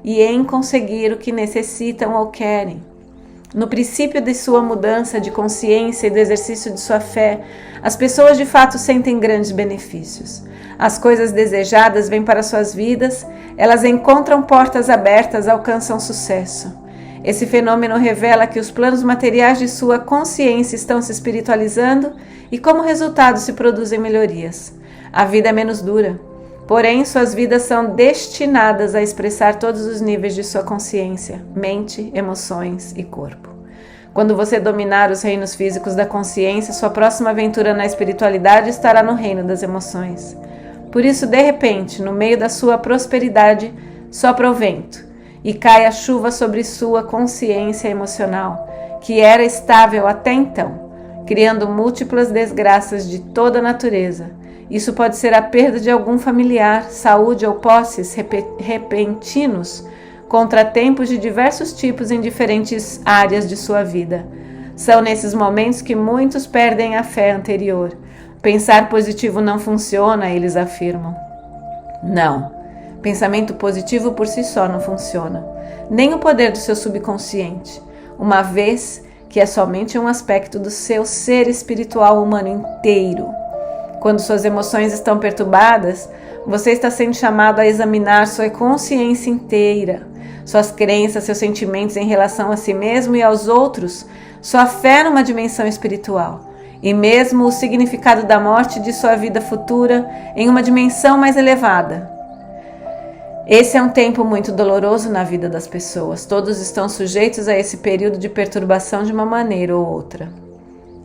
e em conseguir o que necessitam ou querem. No princípio de sua mudança de consciência e do exercício de sua fé, as pessoas de fato sentem grandes benefícios. As coisas desejadas vêm para suas vidas, elas encontram portas abertas, alcançam sucesso. Esse fenômeno revela que os planos materiais de sua consciência estão se espiritualizando e, como resultado, se produzem melhorias. A vida é menos dura, porém suas vidas são destinadas a expressar todos os níveis de sua consciência, mente, emoções e corpo. Quando você dominar os reinos físicos da consciência, sua próxima aventura na espiritualidade estará no reino das emoções. Por isso, de repente, no meio da sua prosperidade, sopra o vento e cai a chuva sobre sua consciência emocional, que era estável até então, criando múltiplas desgraças de toda a natureza. Isso pode ser a perda de algum familiar, saúde ou posses repentinos, contratempos de diversos tipos em diferentes áreas de sua vida. São nesses momentos que muitos perdem a fé anterior. Pensar positivo não funciona, eles afirmam. Não, pensamento positivo por si só não funciona, nem o poder do seu subconsciente, uma vez que é somente um aspecto do seu ser espiritual humano inteiro. Quando suas emoções estão perturbadas, você está sendo chamado a examinar sua consciência inteira, suas crenças, seus sentimentos em relação a si mesmo e aos outros, sua fé numa dimensão espiritual, e mesmo o significado da morte de sua vida futura em uma dimensão mais elevada. Esse é um tempo muito doloroso na vida das pessoas. Todos estão sujeitos a esse período de perturbação de uma maneira ou outra.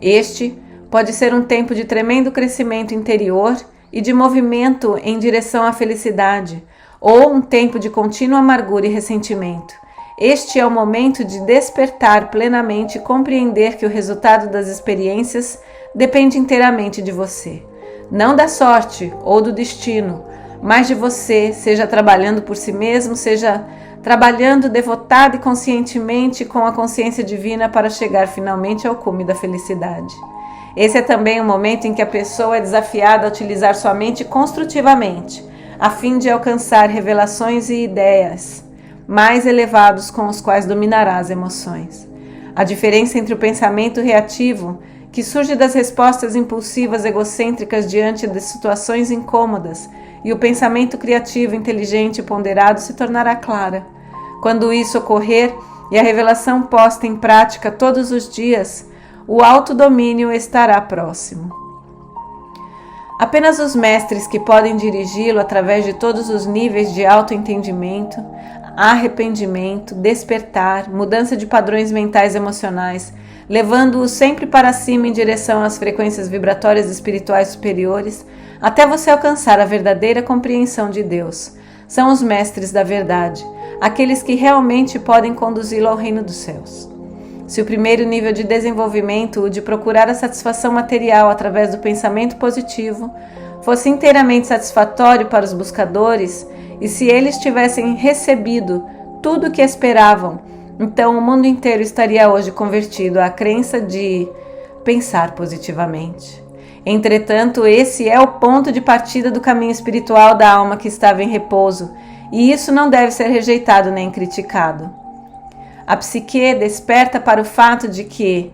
Este, Pode ser um tempo de tremendo crescimento interior e de movimento em direção à felicidade, ou um tempo de contínua amargura e ressentimento. Este é o momento de despertar plenamente e compreender que o resultado das experiências depende inteiramente de você. Não da sorte ou do destino, mas de você, seja trabalhando por si mesmo, seja trabalhando devotado e conscientemente com a consciência divina para chegar finalmente ao cume da felicidade. Esse é também o momento em que a pessoa é desafiada a utilizar sua mente construtivamente, a fim de alcançar revelações e ideias mais elevados com os quais dominará as emoções. A diferença entre o pensamento reativo, que surge das respostas impulsivas egocêntricas diante de situações incômodas, e o pensamento criativo, inteligente e ponderado se tornará clara. Quando isso ocorrer e a revelação posta em prática todos os dias, o autodomínio estará próximo. Apenas os mestres que podem dirigi-lo através de todos os níveis de autoentendimento, arrependimento, despertar, mudança de padrões mentais e emocionais, levando-o sempre para cima em direção às frequências vibratórias espirituais superiores, até você alcançar a verdadeira compreensão de Deus. São os mestres da verdade, aqueles que realmente podem conduzi-lo ao reino dos céus. Se o primeiro nível de desenvolvimento, o de procurar a satisfação material através do pensamento positivo, fosse inteiramente satisfatório para os buscadores, e se eles tivessem recebido tudo o que esperavam, então o mundo inteiro estaria hoje convertido à crença de pensar positivamente. Entretanto, esse é o ponto de partida do caminho espiritual da alma que estava em repouso, e isso não deve ser rejeitado nem criticado. A psique desperta para o fato de que,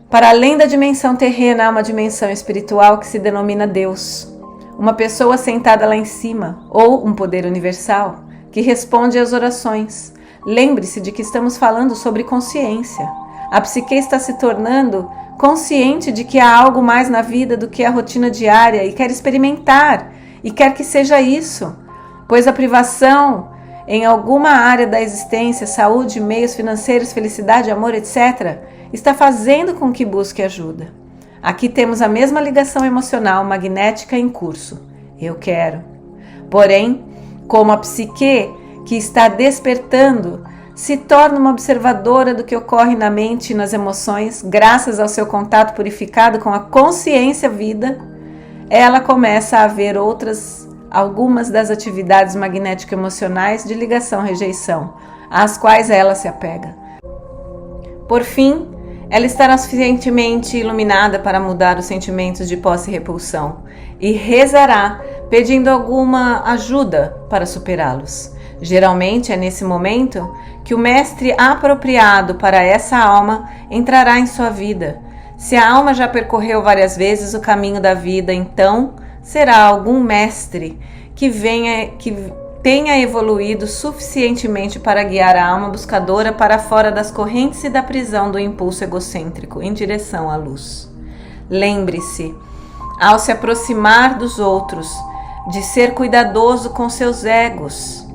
para além da dimensão terrena, há uma dimensão espiritual que se denomina Deus, uma pessoa sentada lá em cima, ou um poder universal, que responde às orações. Lembre-se de que estamos falando sobre consciência. A psique está se tornando consciente de que há algo mais na vida do que a rotina diária e quer experimentar, e quer que seja isso, pois a privação em alguma área da existência, saúde, meios financeiros, felicidade, amor, etc., está fazendo com que busque ajuda. Aqui temos a mesma ligação emocional magnética em curso. Eu quero. Porém, como a psique que está despertando se torna uma observadora do que ocorre na mente e nas emoções, graças ao seu contato purificado com a consciência vida, ela começa a ver algumas das atividades magnético-emocionais de ligação-rejeição, às quais ela se apega. Por fim, ela estará suficientemente iluminada para mudar os sentimentos de posse e repulsão e rezará pedindo alguma ajuda para superá-los. Geralmente é nesse momento que o mestre apropriado para essa alma entrará em sua vida. Se a alma já percorreu várias vezes o caminho da vida, então será algum mestre que tenha evoluído suficientemente para guiar a alma buscadora para fora das correntes e da prisão do impulso egocêntrico, em direção à luz. Lembre-se, ao se aproximar dos outros, de ser cuidadoso com seus egos.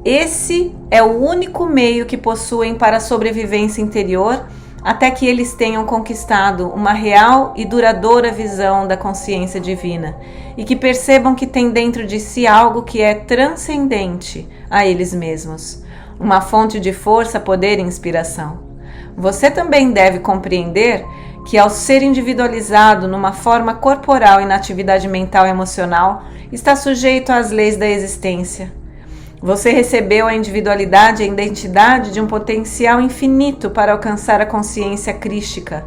Esse é o único meio que possuem para a sobrevivência interior, até que eles tenham conquistado uma real e duradoura visão da consciência divina e que percebam que tem dentro de si algo que é transcendente a eles mesmos, uma fonte de força, poder e inspiração. Você também deve compreender que, ao ser individualizado numa forma corporal e na atividade mental e emocional, está sujeito às leis da existência. Você recebeu a individualidade e a identidade de um potencial infinito para alcançar a consciência crística,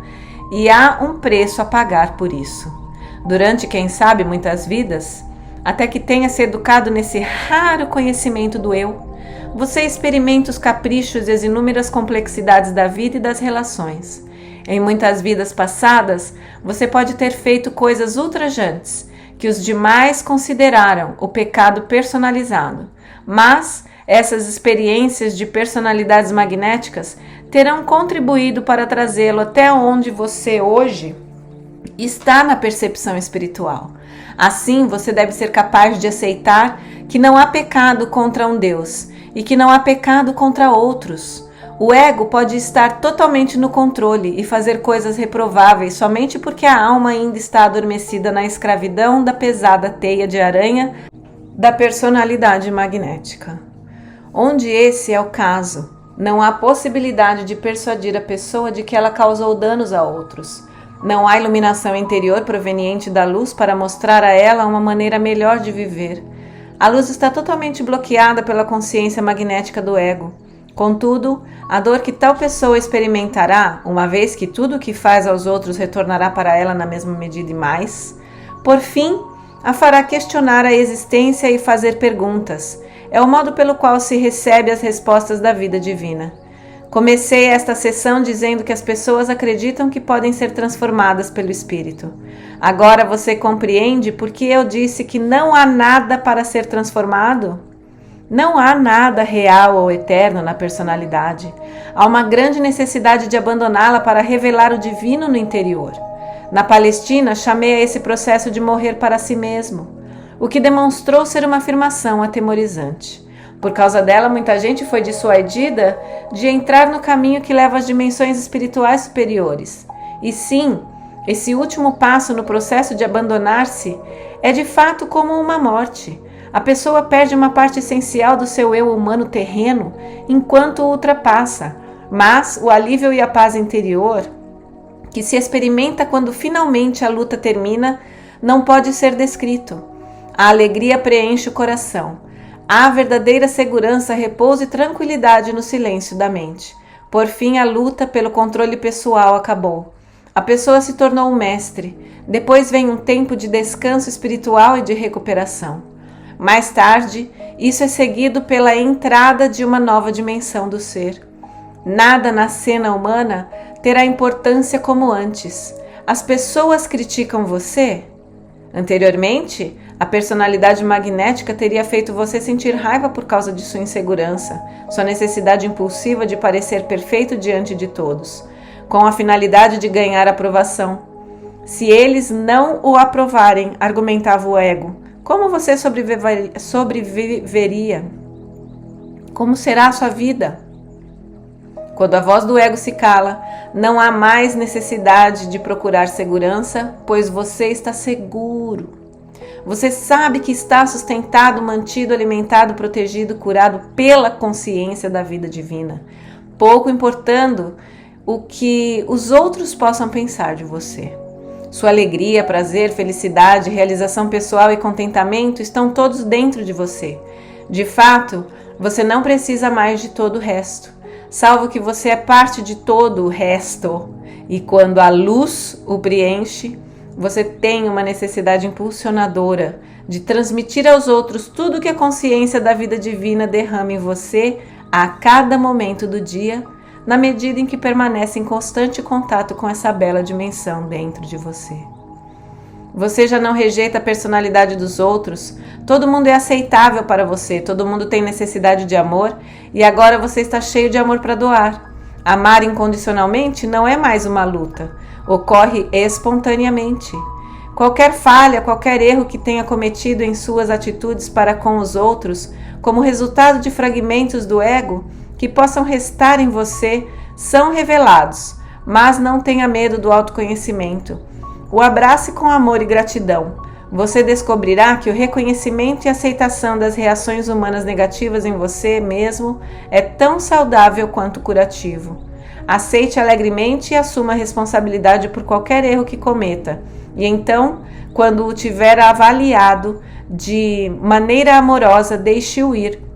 e há um preço a pagar por isso. Durante, quem sabe, muitas vidas, até que tenha se educado nesse raro conhecimento do eu, você experimenta os caprichos e as inúmeras complexidades da vida e das relações. Em muitas vidas passadas, você pode ter feito coisas ultrajantes, que os demais consideraram o pecado personalizado. Mas essas experiências de personalidades magnéticas terão contribuído para trazê-lo até onde você hoje está na percepção espiritual. Assim, você deve ser capaz de aceitar que não há pecado contra um Deus e que não há pecado contra outros. O ego pode estar totalmente no controle e fazer coisas reprováveis somente porque a alma ainda está adormecida na escravidão da pesada teia de aranha da personalidade magnética. Onde esse é o caso, não há possibilidade de persuadir a pessoa de que ela causou danos a outros. Não há iluminação interior proveniente da luz para mostrar a ela uma maneira melhor de viver. A luz está totalmente bloqueada pela consciência magnética do ego. Contudo, a dor que tal pessoa experimentará, uma vez que tudo o que faz aos outros retornará para ela na mesma medida e mais, por fim, a fará questionar a existência e fazer perguntas. É o modo pelo qual se recebe as respostas da vida divina. Comecei esta sessão dizendo que as pessoas acreditam que podem ser transformadas pelo Espírito. Agora você compreende por que eu disse que não há nada para ser transformado? Não há nada real ou eterno na personalidade. Há uma grande necessidade de abandoná-la para revelar o divino no interior. Na Palestina, chamei a esse processo de morrer para si mesmo, o que demonstrou ser uma afirmação atemorizante. Por causa dela, muita gente foi dissuadida de entrar no caminho que leva às dimensões espirituais superiores. E sim, esse último passo no processo de abandonar-se é de fato como uma morte. A pessoa perde uma parte essencial do seu eu humano terreno enquanto o ultrapassa, mas o alívio e a paz interior, que se experimenta quando finalmente a luta termina, não pode ser descrito. A alegria preenche o coração. Há verdadeira segurança, repouso e tranquilidade no silêncio da mente. Por fim, a luta pelo controle pessoal acabou. A pessoa se tornou um mestre. Depois vem um tempo de descanso espiritual e de recuperação. Mais tarde, isso é seguido pela entrada de uma nova dimensão do ser. Nada na cena humana terá importância como antes. As pessoas criticam você? Anteriormente, a personalidade magnética teria feito você sentir raiva por causa de sua insegurança, sua necessidade impulsiva de parecer perfeito diante de todos, com a finalidade de ganhar aprovação. Se eles não o aprovarem, argumentava o ego, como você sobreviveria? Como será a sua vida? Quando a voz do ego se cala, não há mais necessidade de procurar segurança, pois você está seguro. Você sabe que está sustentado, mantido, alimentado, protegido, curado pela consciência da vida divina, pouco importando o que os outros possam pensar de você. Sua alegria, prazer, felicidade, realização pessoal e contentamento estão todos dentro de você. De fato, você não precisa mais de todo o resto, salvo que você é parte de todo o resto. E quando a luz o preenche, você tem uma necessidade impulsionadora de transmitir aos outros tudo o que a consciência da vida divina derrama em você a cada momento do dia, na medida em que permanece em constante contato com essa bela dimensão dentro de você. Você já não rejeita a personalidade dos outros, todo mundo é aceitável para você, todo mundo tem necessidade de amor e agora você está cheio de amor para doar. Amar incondicionalmente não é mais uma luta, ocorre espontaneamente. Qualquer falha, qualquer erro que tenha cometido em suas atitudes para com os outros, como resultado de fragmentos do ego que possam restar em você, são revelados, mas não tenha medo do autoconhecimento. O abrace com amor e gratidão. Você descobrirá que o reconhecimento e aceitação das reações humanas negativas em você mesmo é tão saudável quanto curativo. Aceite alegremente e assuma a responsabilidade por qualquer erro que cometa. E então, quando o tiver avaliado de maneira amorosa, deixe-o ir.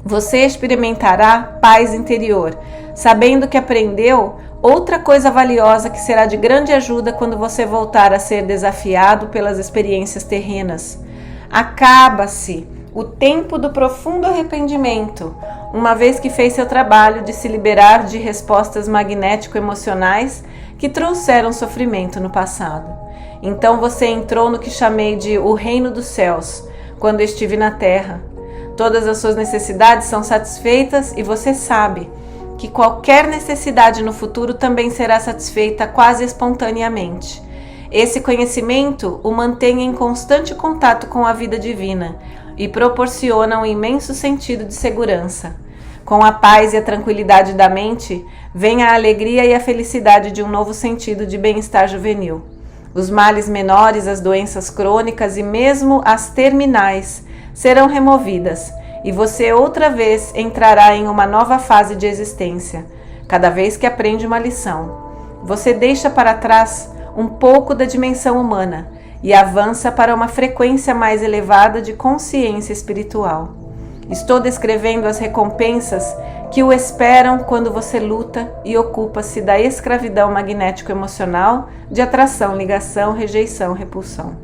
Você experimentará paz interior, sabendo que aprendeu outra coisa valiosa que será de grande ajuda quando você voltar a ser desafiado pelas experiências terrenas. Acaba-se o tempo do profundo arrependimento, uma vez que fez seu trabalho de se liberar de respostas magnético-emocionais que trouxeram sofrimento no passado. Então você entrou no que chamei de o reino dos céus, quando estive na terra. Todas as suas necessidades são satisfeitas e você sabe que qualquer necessidade no futuro também será satisfeita quase espontaneamente. Esse conhecimento o mantém em constante contato com a vida divina e proporciona um imenso sentido de segurança. Com a paz e a tranquilidade da mente, vem a alegria e a felicidade de um novo sentido de bem-estar juvenil. Os males menores, as doenças crônicas e mesmo as terminais serão removidas e você outra vez entrará em uma nova fase de existência. Cada vez que aprende uma lição, você deixa para trás um pouco da dimensão humana e avança para uma frequência mais elevada de consciência espiritual. Estou descrevendo as recompensas que o esperam quando você luta e ocupa-se da escravidão magnético-emocional de atração, ligação, rejeição, repulsão.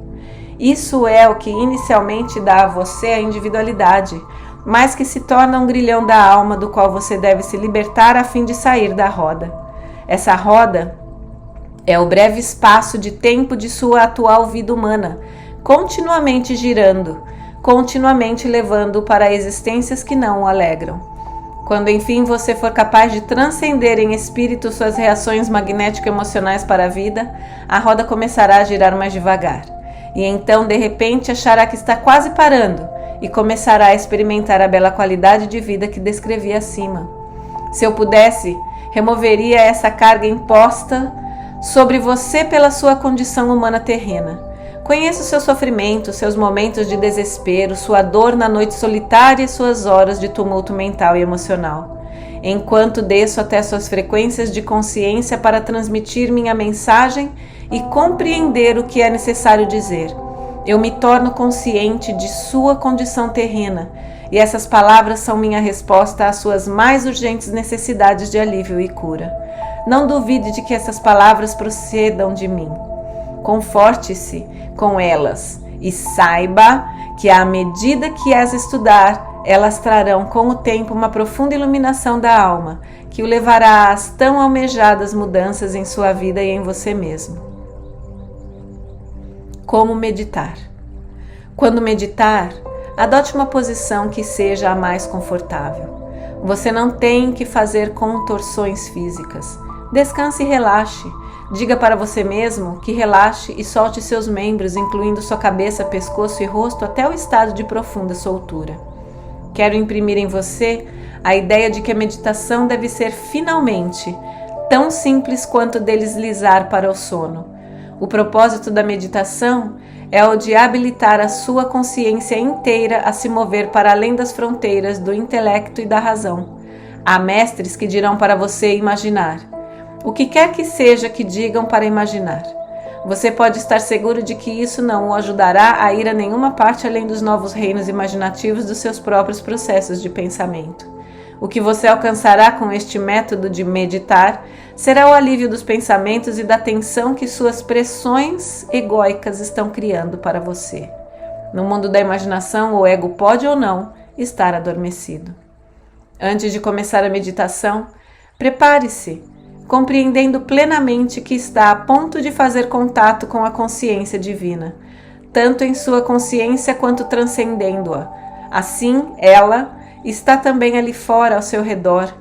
Isso é o que inicialmente dá a você a individualidade, mas que se torna um grilhão da alma do qual você deve se libertar a fim de sair da roda. Essa roda é o breve espaço de tempo de sua atual vida humana, continuamente girando, continuamente levando para existências que não o alegram. Quando enfim você for capaz de transcender em espírito suas reações magnético-emocionais para a vida, a roda começará a girar mais devagar. E então, de repente, achará que está quase parando e começará a experimentar a bela qualidade de vida que descrevi acima. Se eu pudesse, removeria essa carga imposta sobre você pela sua condição humana terrena. Conheço seu sofrimento, seus momentos de desespero, sua dor na noite solitária e suas horas de tumulto mental e emocional. Enquanto desço até suas frequências de consciência para transmitir minha mensagem e compreender o que é necessário dizer, eu me torno consciente de sua condição terrena, e essas palavras são minha resposta às suas mais urgentes necessidades de alívio e cura. Não duvide de que essas palavras procedam de mim. Conforte-se com elas e saiba que à medida que as estudar, elas trarão com o tempo uma profunda iluminação da alma, que o levará às tão almejadas mudanças em sua vida e em você mesmo. Como meditar? Quando meditar, adote uma posição que seja a mais confortável. Você não tem que fazer contorções físicas. Descanse e relaxe. Diga para você mesmo que relaxe e solte seus membros, incluindo sua cabeça, pescoço e rosto até o estado de profunda soltura. Quero imprimir em você a ideia de que a meditação deve ser finalmente tão simples quanto deslizar para o sono. O propósito da meditação é o de habilitar a sua consciência inteira a se mover para além das fronteiras do intelecto e da razão. Há mestres que dirão para você imaginar. O que quer que seja que digam para imaginar. Você pode estar seguro de que isso não o ajudará a ir a nenhuma parte além dos novos reinos imaginativos dos seus próprios processos de pensamento. O que você alcançará com este método de meditar será o alívio dos pensamentos e da tensão que suas pressões egóicas estão criando para você. No mundo da imaginação, o ego pode ou não estar adormecido. Antes de começar a meditação, prepare-se, compreendendo plenamente que está a ponto de fazer contato com a consciência divina, tanto em sua consciência quanto transcendendo-a. Assim, ela está também ali fora ao seu redor.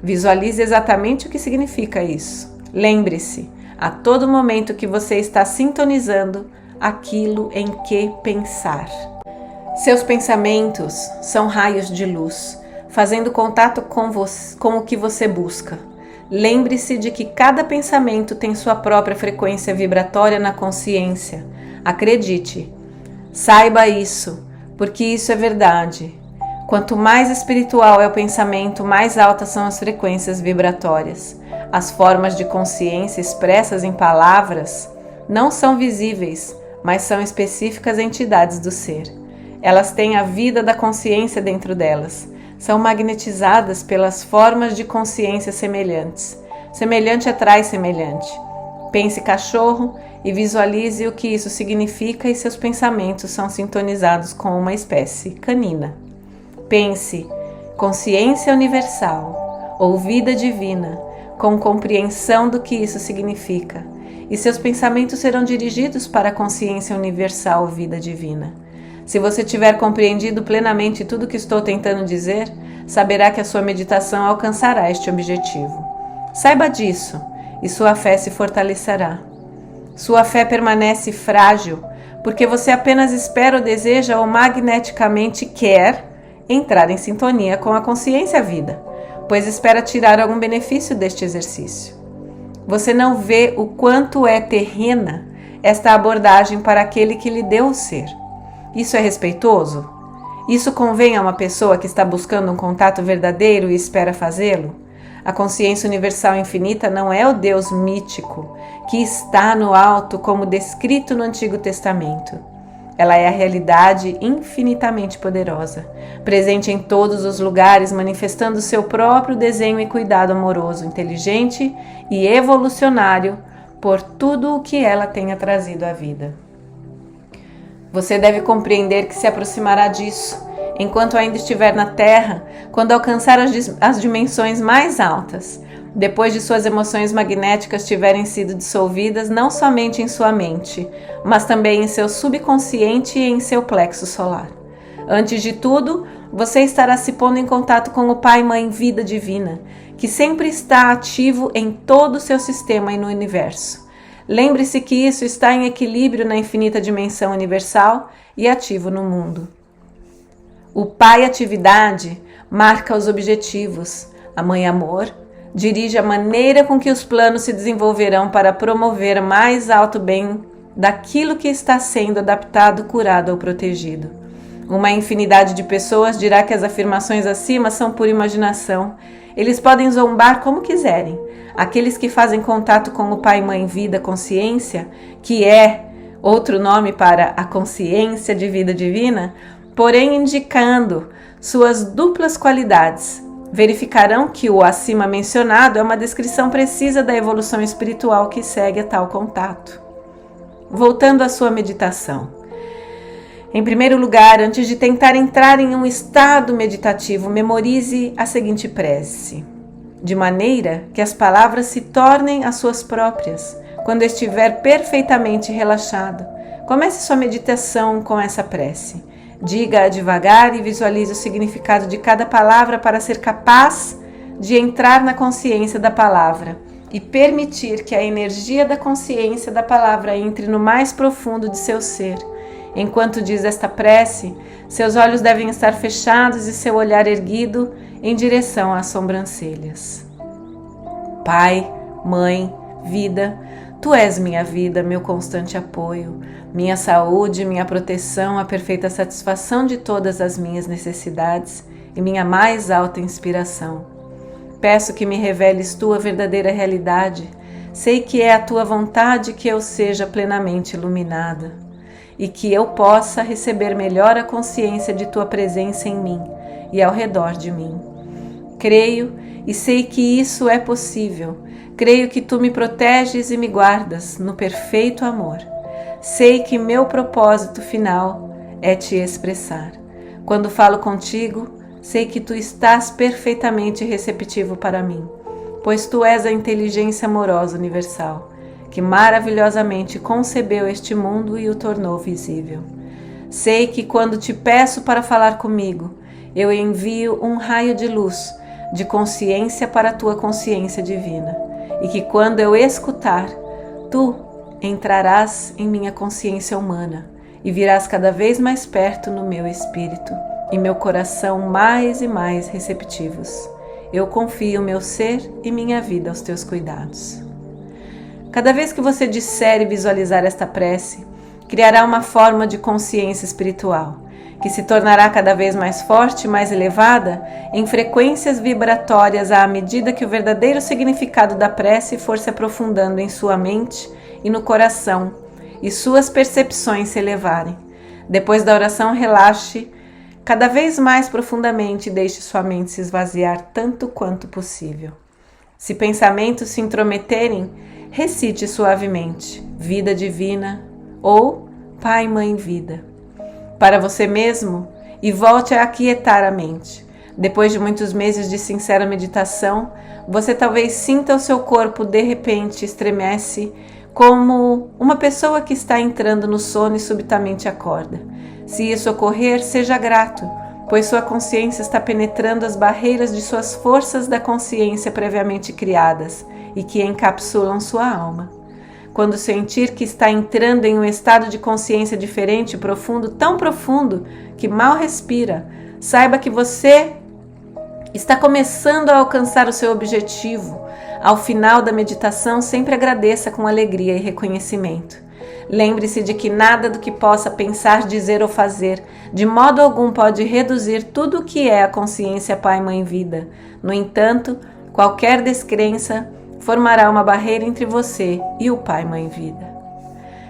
Visualize exatamente o que significa isso. Lembre-se, a todo momento que você está sintonizando aquilo em que pensar. Seus pensamentos são raios de luz, fazendo contato com o que você busca. Lembre-se de que cada pensamento tem sua própria frequência vibratória na consciência. Acredite, saiba isso, porque isso é verdade. Quanto mais espiritual é o pensamento, mais altas são as frequências vibratórias. As formas de consciência expressas em palavras não são visíveis, mas são específicas entidades do ser. Elas têm a vida da consciência dentro delas. São magnetizadas pelas formas de consciência semelhantes. Semelhante atrai semelhante. Pense cachorro e visualize o que isso significa e seus pensamentos são sintonizados com uma espécie canina. Pense consciência universal ou vida divina, com compreensão do que isso significa, e seus pensamentos serão dirigidos para a consciência universal, vida divina. Se você tiver compreendido plenamente tudo o que estou tentando dizer, saberá que a sua meditação alcançará este objetivo. Saiba disso, e sua fé se fortalecerá. Sua fé permanece frágil, porque você apenas espera ou deseja ou magneticamente quer entrar em sintonia com a consciência vida, pois espera tirar algum benefício deste exercício. Você não vê o quanto é terrena esta abordagem para aquele que lhe deu o ser. Isso é respeitoso? Isso convém a uma pessoa que está buscando um contato verdadeiro e espera fazê-lo? A consciência universal infinita não é o Deus mítico que está no alto como descrito no Antigo Testamento. Ela é a realidade infinitamente poderosa, presente em todos os lugares, manifestando seu próprio desenho e cuidado amoroso, inteligente e evolucionário por tudo o que ela tenha trazido à vida. Você deve compreender que se aproximará disso enquanto ainda estiver na Terra, quando alcançar as dimensões mais altas, depois de suas emoções magnéticas tiverem sido dissolvidas não somente em sua mente, mas também em seu subconsciente e em seu plexo solar. Antes de tudo, você estará se pondo em contato com o Pai e Mãe Vida Divina, que sempre está ativo em todo o seu sistema e no universo. Lembre-se que isso está em equilíbrio na infinita dimensão universal e ativo no mundo. O Pai Atividade marca os objetivos, a Mãe Amor dirige a maneira com que os planos se desenvolverão para promover mais alto bem daquilo que está sendo adaptado, curado ou protegido. Uma infinidade de pessoas dirá que as afirmações acima são pura imaginação. Eles podem zombar como quiserem. Aqueles que fazem contato com o Pai, Mãe, Vida, Consciência, que é outro nome para a consciência de vida divina, porém indicando suas duplas qualidades, verificarão que o acima mencionado é uma descrição precisa da evolução espiritual que segue a tal contato. Voltando à sua meditação. Em primeiro lugar, antes de tentar entrar em um estado meditativo, memorize a seguinte prece, de maneira que as palavras se tornem as suas próprias. Quando estiver perfeitamente relaxado, comece sua meditação com essa prece. Diga-a devagar e visualize o significado de cada palavra para ser capaz de entrar na consciência da palavra e permitir que a energia da consciência da palavra entre no mais profundo de seu ser. Enquanto diz esta prece, seus olhos devem estar fechados e seu olhar erguido em direção às sobrancelhas. Pai, Mãe, Vida, Tu és minha vida, meu constante apoio, minha saúde, minha proteção, a perfeita satisfação de todas as minhas necessidades e minha mais alta inspiração. Peço que me reveles Tua verdadeira realidade. Sei que é a Tua vontade que eu seja plenamente iluminada e que eu possa receber melhor a consciência de Tua presença em mim e ao redor de mim. Creio e sei que isso é possível. Creio que Tu me proteges e me guardas no perfeito amor. Sei que meu propósito final é Te expressar. Quando falo contigo, sei que Tu estás perfeitamente receptivo para mim, pois Tu és a inteligência amorosa universal, que maravilhosamente concebeu este mundo e o tornou visível. Sei que quando Te peço para falar comigo, eu envio um raio de luz, de consciência para a Tua consciência divina, e que quando eu escutar, Tu entrarás em minha consciência humana e virás cada vez mais perto no meu espírito e meu coração mais e mais receptivos. Eu confio meu ser e minha vida aos Teus cuidados. Cada vez que você disser e visualizar esta prece, criará uma forma de consciência espiritual, que se tornará cada vez mais forte e mais elevada em frequências vibratórias à medida que o verdadeiro significado da prece for se aprofundando em sua mente e no coração e suas percepções se elevarem. Depois da oração, relaxe cada vez mais profundamente e deixe sua mente se esvaziar tanto quanto possível. Se pensamentos se intrometerem, recite suavemente Vida Divina ou Pai, Mãe, Vida para você mesmo e volte a aquietar a mente. Depois de muitos meses de sincera meditação, você talvez sinta o seu corpo de repente estremece como uma pessoa que está entrando no sono e subitamente acorda. Se isso ocorrer, seja grato, pois sua consciência está penetrando as barreiras de suas forças da consciência previamente criadas e que encapsulam sua alma. Quando sentir que está entrando em um estado de consciência diferente, profundo, tão profundo que mal respira, saiba que você está começando a alcançar o seu objetivo. Ao final da meditação, sempre agradeça com alegria e reconhecimento. Lembre-se de que nada do que possa pensar, dizer ou fazer, de modo algum pode reduzir tudo o que é a consciência Pai, Mãe, Vida. No entanto, qualquer descrença formará uma barreira entre você e o Pai, Mãe, Vida.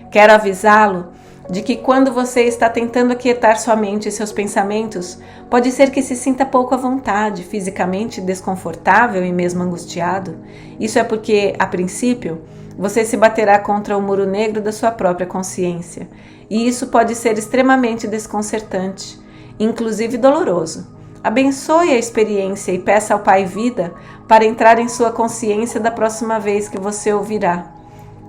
Quero avisá-lo de que quando você está tentando aquietar sua mente e seus pensamentos, pode ser que se sinta pouco à vontade, fisicamente desconfortável e mesmo angustiado. Isso é porque, a princípio, você se baterá contra o muro negro da sua própria consciência, e isso pode ser extremamente desconcertante, inclusive doloroso. Abençoe a experiência e peça ao Pai Vida para entrar em sua consciência da próxima vez que você ouvirá.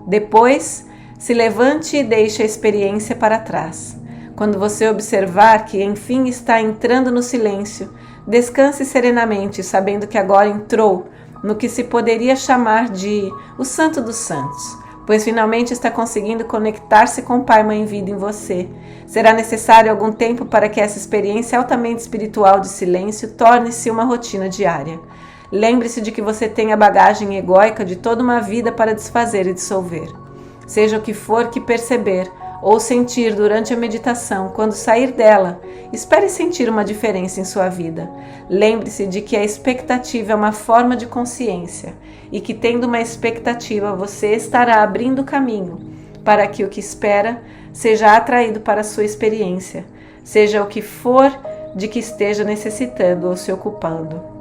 Depois, se levante e deixe a experiência para trás. Quando você observar que enfim está entrando no silêncio, descanse serenamente, sabendo que agora entrou no que se poderia chamar de o Santo dos Santos, pois finalmente está conseguindo conectar-se com o Pai, Mãe, Vida em você. Será necessário algum tempo para que essa experiência altamente espiritual de silêncio torne-se uma rotina diária. Lembre-se de que você tem a bagagem egóica de toda uma vida para desfazer e dissolver. Seja o que for que perceber ou sentir durante a meditação, quando sair dela, espere sentir uma diferença em sua vida. Lembre-se de que a expectativa é uma forma de consciência e que, tendo uma expectativa, você estará abrindo caminho para que o que espera seja atraído para a sua experiência, seja o que for de que esteja necessitando ou se ocupando.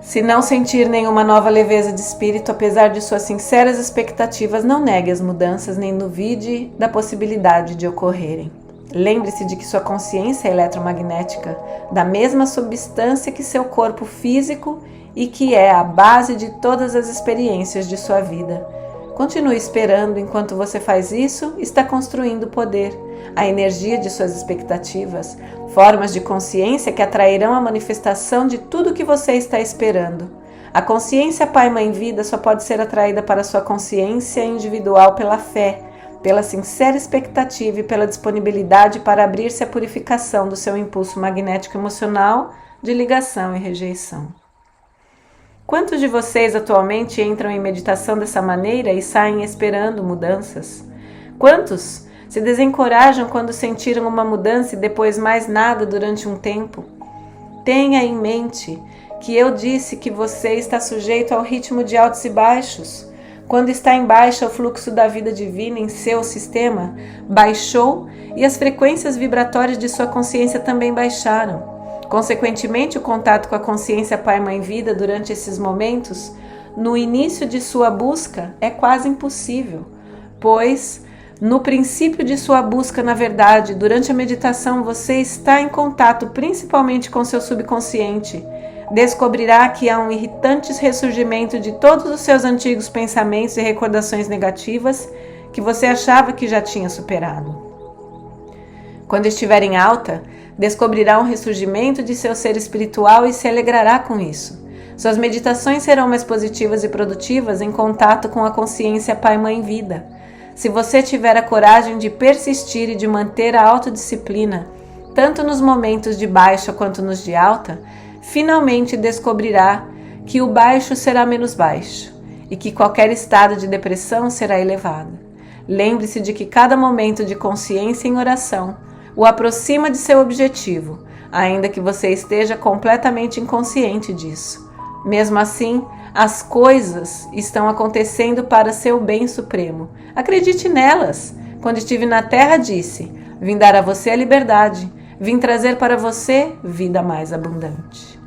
Se não sentir nenhuma nova leveza de espírito, apesar de suas sinceras expectativas, não negue as mudanças nem duvide da possibilidade de ocorrerem. Lembre-se de que sua consciência é eletromagnética, da mesma substância que seu corpo físico e que é a base de todas as experiências de sua vida. Continue esperando. Enquanto você faz isso, está construindo poder, a energia de suas expectativas, formas de consciência que atrairão a manifestação de tudo o que você está esperando. A consciência Pai, Mãe, Vida só pode ser atraída para sua consciência individual pela fé, pela sincera expectativa e pela disponibilidade para abrir-se à purificação do seu impulso magnético emocional de ligação e rejeição. Quantos de vocês atualmente entram em meditação dessa maneira e saem esperando mudanças? Quantos se desencorajam quando sentiram uma mudança e depois mais nada durante um tempo? Tenha em mente que eu disse que você está sujeito ao ritmo de altos e baixos. Quando está em baixa, o fluxo da vida divina em seu sistema baixou e as frequências vibratórias de sua consciência também baixaram. Consequentemente, o contato com a consciência Pai, Mãe, Vida durante esses momentos, no início de sua busca, é quase impossível, pois no princípio de sua busca, na verdade, durante a meditação, você está em contato principalmente com seu subconsciente. Descobrirá que há um irritante ressurgimento de todos os seus antigos pensamentos e recordações negativas que você achava que já tinha superado. Quando estiver em alta, descobrirá um ressurgimento de seu ser espiritual e se alegrará com isso. Suas meditações serão mais positivas e produtivas em contato com a consciência Pai, Mãe, Vida. Se você tiver a coragem de persistir e de manter a autodisciplina, tanto nos momentos de baixa quanto nos de alta, finalmente descobrirá que o baixo será menos baixo e que qualquer estado de depressão será elevado. Lembre-se de que cada momento de consciência em oração o aproxima de seu objetivo, ainda que você esteja completamente inconsciente disso. Mesmo assim, as coisas estão acontecendo para seu bem supremo. Acredite nelas. Quando estive na Terra, disse: vim dar a você a liberdade, vim trazer para você vida mais abundante.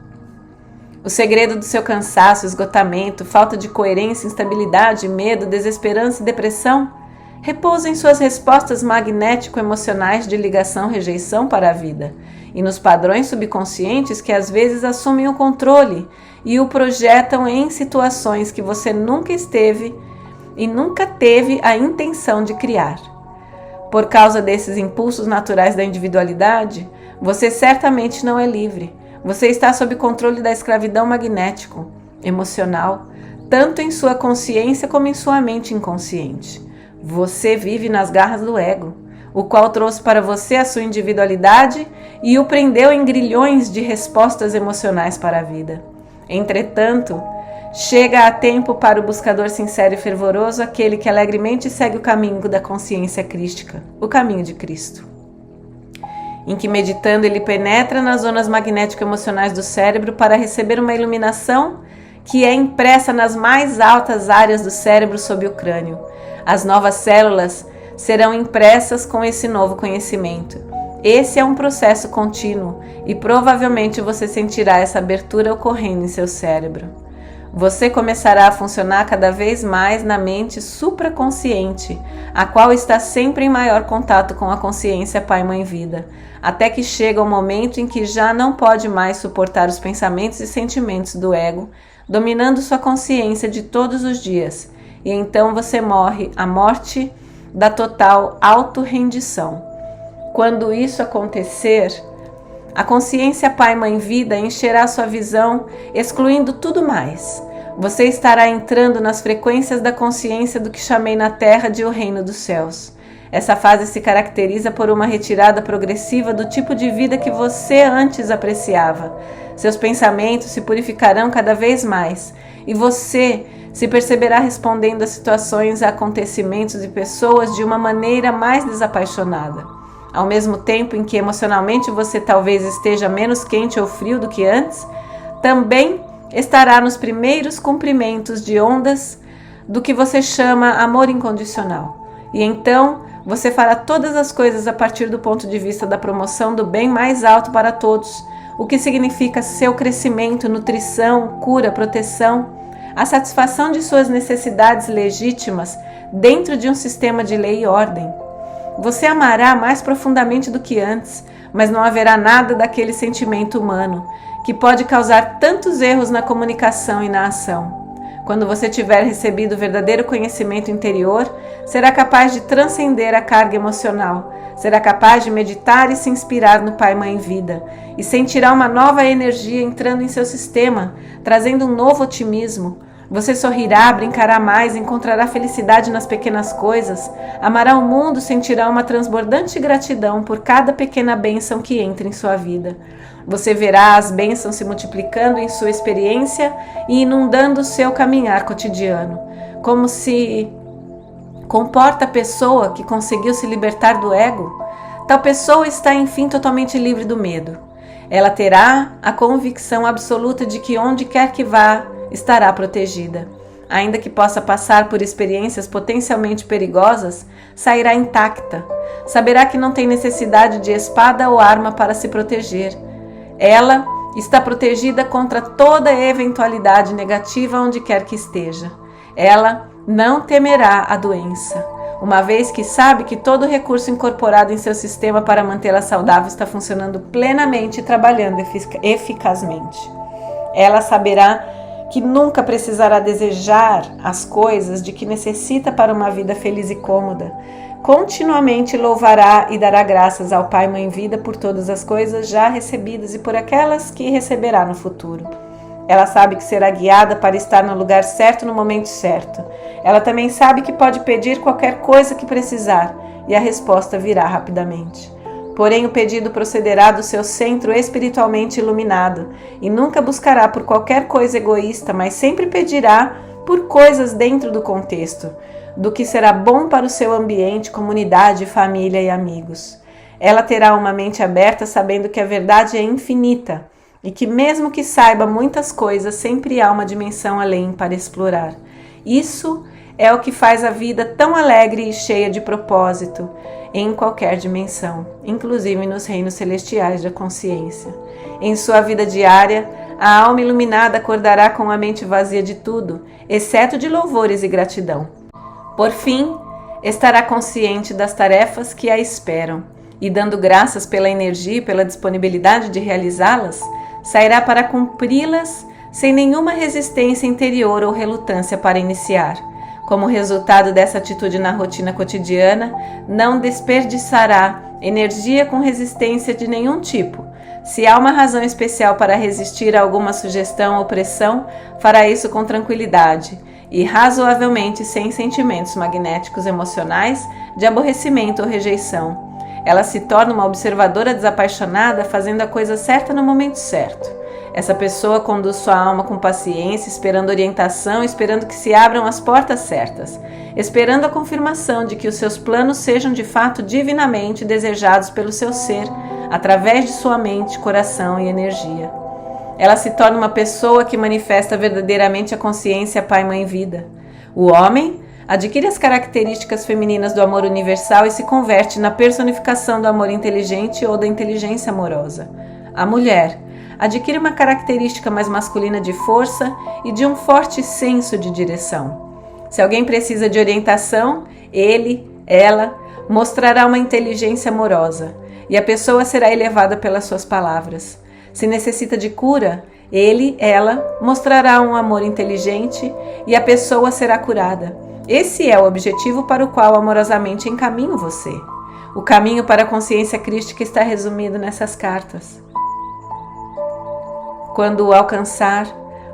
O segredo do seu cansaço, esgotamento, falta de coerência, instabilidade, medo, desesperança e depressão repousa em suas respostas magnético-emocionais de ligação-rejeição para a vida e nos padrões subconscientes que às vezes assumem o controle e o projetam em situações que você nunca esteve e nunca teve a intenção de criar. Por causa desses impulsos naturais da individualidade, você certamente não é livre. Você está sob controle da escravidão magnético-emocional, tanto em sua consciência como em sua mente inconsciente. Você vive nas garras do ego. o qual trouxe para você a sua individualidade e o prendeu em grilhões de respostas emocionais para a vida. Entretanto, chega a tempo para o buscador sincero e fervoroso, aquele que alegremente segue o caminho da consciência crística, o caminho de Cristo, em que, meditando, ele penetra nas zonas magnético-emocionais do cérebro para receber uma iluminação que é impressa nas mais altas áreas do cérebro sob o crânio. As novas células serão impressas com esse novo conhecimento. Esse é um processo contínuo e provavelmente você sentirá essa abertura ocorrendo em seu cérebro. Você começará a funcionar cada vez mais na mente supraconsciente, a qual está sempre em maior contato com a consciência Pai, Mãe, Vida, até que chega o momento em que já não pode mais suportar os pensamentos e sentimentos do ego, dominando sua consciência de todos os dias, e então você morre a morte da total autorrendição. Quando isso acontecer, a consciência Pai, Mãe, Vida encherá sua visão, excluindo tudo mais. Você estará entrando nas frequências da consciência do que chamei na Terra de o Reino dos Céus. Essa fase se caracteriza por uma retirada progressiva do tipo de vida que você antes apreciava. Seus pensamentos se purificarão cada vez mais e você se perceberá respondendo a situações, a acontecimentos e pessoas de uma maneira mais desapaixonada. Ao mesmo tempo em que emocionalmente você talvez esteja menos quente ou frio do que antes, também estará nos primeiros comprimentos de ondas do que você chama amor incondicional. E então você fará todas as coisas a partir do ponto de vista da promoção do bem mais alto para todos, o que significa seu crescimento, nutrição, cura, proteção, a satisfação de suas necessidades legítimas dentro de um sistema de lei e ordem. Você amará mais profundamente do que antes, mas não haverá nada daquele sentimento humano que pode causar tantos erros na comunicação e na ação. Quando você tiver recebido o verdadeiro conhecimento interior, será capaz de transcender a carga emocional, será capaz de meditar e se inspirar no Pai, Mãe, Vida, e sentirá uma nova energia entrando em seu sistema, trazendo um novo otimismo. Você sorrirá, brincará mais, encontrará felicidade nas pequenas coisas, amará o mundo, sentirá uma transbordante gratidão por cada pequena bênção que entra em sua vida. Você verá as bênçãos se multiplicando em sua experiência e inundando o seu caminhar cotidiano. Como se comporta a pessoa que conseguiu se libertar do ego? Tal pessoa está, enfim, totalmente livre do medo. Ela terá a convicção absoluta de que onde quer que vá, estará protegida. Ainda que possa passar por experiências potencialmente perigosas, sairá intacta. Saberá que não tem necessidade de espada ou arma para se proteger. Ela está protegida contra toda eventualidade negativa onde quer que esteja. Ela não temerá a doença, uma vez que sabe que todo recurso incorporado em seu sistema para mantê-la saudável está funcionando plenamente e trabalhando eficazmente. Ela saberá que nunca precisará desejar as coisas de que necessita para uma vida feliz e cômoda. Continuamente louvará e dará graças ao Pai, Mãe, Vida por todas as coisas já recebidas e por aquelas que receberá no futuro. Ela sabe que será guiada para estar no lugar certo no momento certo. Ela também sabe que pode pedir qualquer coisa que precisar e a resposta virá rapidamente. Porém, o pedido procederá do seu centro espiritualmente iluminado e nunca buscará por qualquer coisa egoísta, mas sempre pedirá por coisas dentro do contexto, do que será bom para o seu ambiente, comunidade, família e amigos. Ela terá uma mente aberta, sabendo que a verdade é infinita e que mesmo que saiba muitas coisas, sempre há uma dimensão além para explorar. Isso é o que faz a vida tão alegre e cheia de propósito em qualquer dimensão, inclusive nos reinos celestiais da consciência. Em sua vida diária, a alma iluminada acordará com a mente vazia de tudo, exceto de louvores e gratidão. Por fim, estará consciente das tarefas que a esperam e, dando graças pela energia e pela disponibilidade de realizá-las, sairá para cumpri-las sem nenhuma resistência interior ou relutância para iniciar. Como resultado dessa atitude na rotina cotidiana, não desperdiçará energia com resistência de nenhum tipo. Se há uma razão especial para resistir a alguma sugestão ou pressão, fará isso com tranquilidade e razoavelmente sem sentimentos magnéticos emocionais de aborrecimento ou rejeição. Ela se torna uma observadora desapaixonada, fazendo a coisa certa no momento certo. Essa pessoa conduz sua alma com paciência, esperando orientação, esperando que se abram as portas certas, esperando a confirmação de que os seus planos sejam de fato divinamente desejados pelo seu ser, através de sua mente, coração e energia. Ela se torna uma pessoa que manifesta verdadeiramente a consciência Pai, Mãe, Vida. O homem adquire as características femininas do amor universal e se converte na personificação do amor inteligente ou da inteligência amorosa. A mulher adquire uma característica mais masculina de força e de um forte senso de direção. Se alguém precisa de orientação, ela, mostrará uma inteligência amorosa e a pessoa será elevada pelas suas palavras. Se necessita de cura, ela, mostrará um amor inteligente e a pessoa será curada. Esse é o objetivo para o qual amorosamente encaminho você. O caminho para a consciência crística está resumido nessas cartas. Quando o alcançar,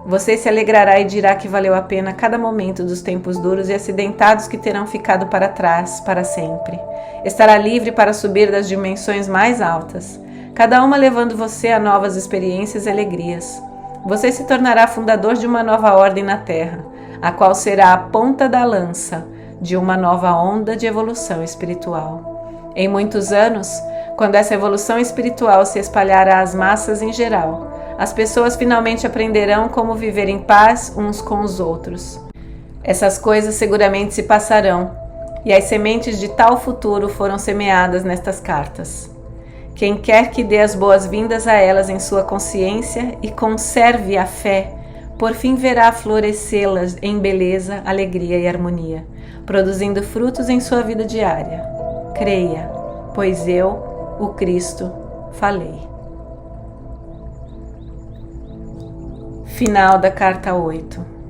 você se alegrará e dirá que valeu a pena cada momento dos tempos duros e acidentados que terão ficado para trás para sempre. Estará livre para subir das dimensões mais altas, cada uma levando você a novas experiências e alegrias. Você se tornará fundador de uma nova ordem na Terra, a qual será a ponta da lança de uma nova onda de evolução espiritual. Em muitos anos, quando essa evolução espiritual se espalhará às massas em geral, as pessoas finalmente aprenderão como viver em paz uns com os outros. Essas coisas seguramente se passarão, e as sementes de tal futuro foram semeadas nestas cartas. Quem quer que dê as boas-vindas a elas em sua consciência e conserve a fé, por fim verá florescê-las em beleza, alegria e harmonia, produzindo frutos em sua vida diária. Creia, pois eu, o Cristo, falei. Final da carta 8.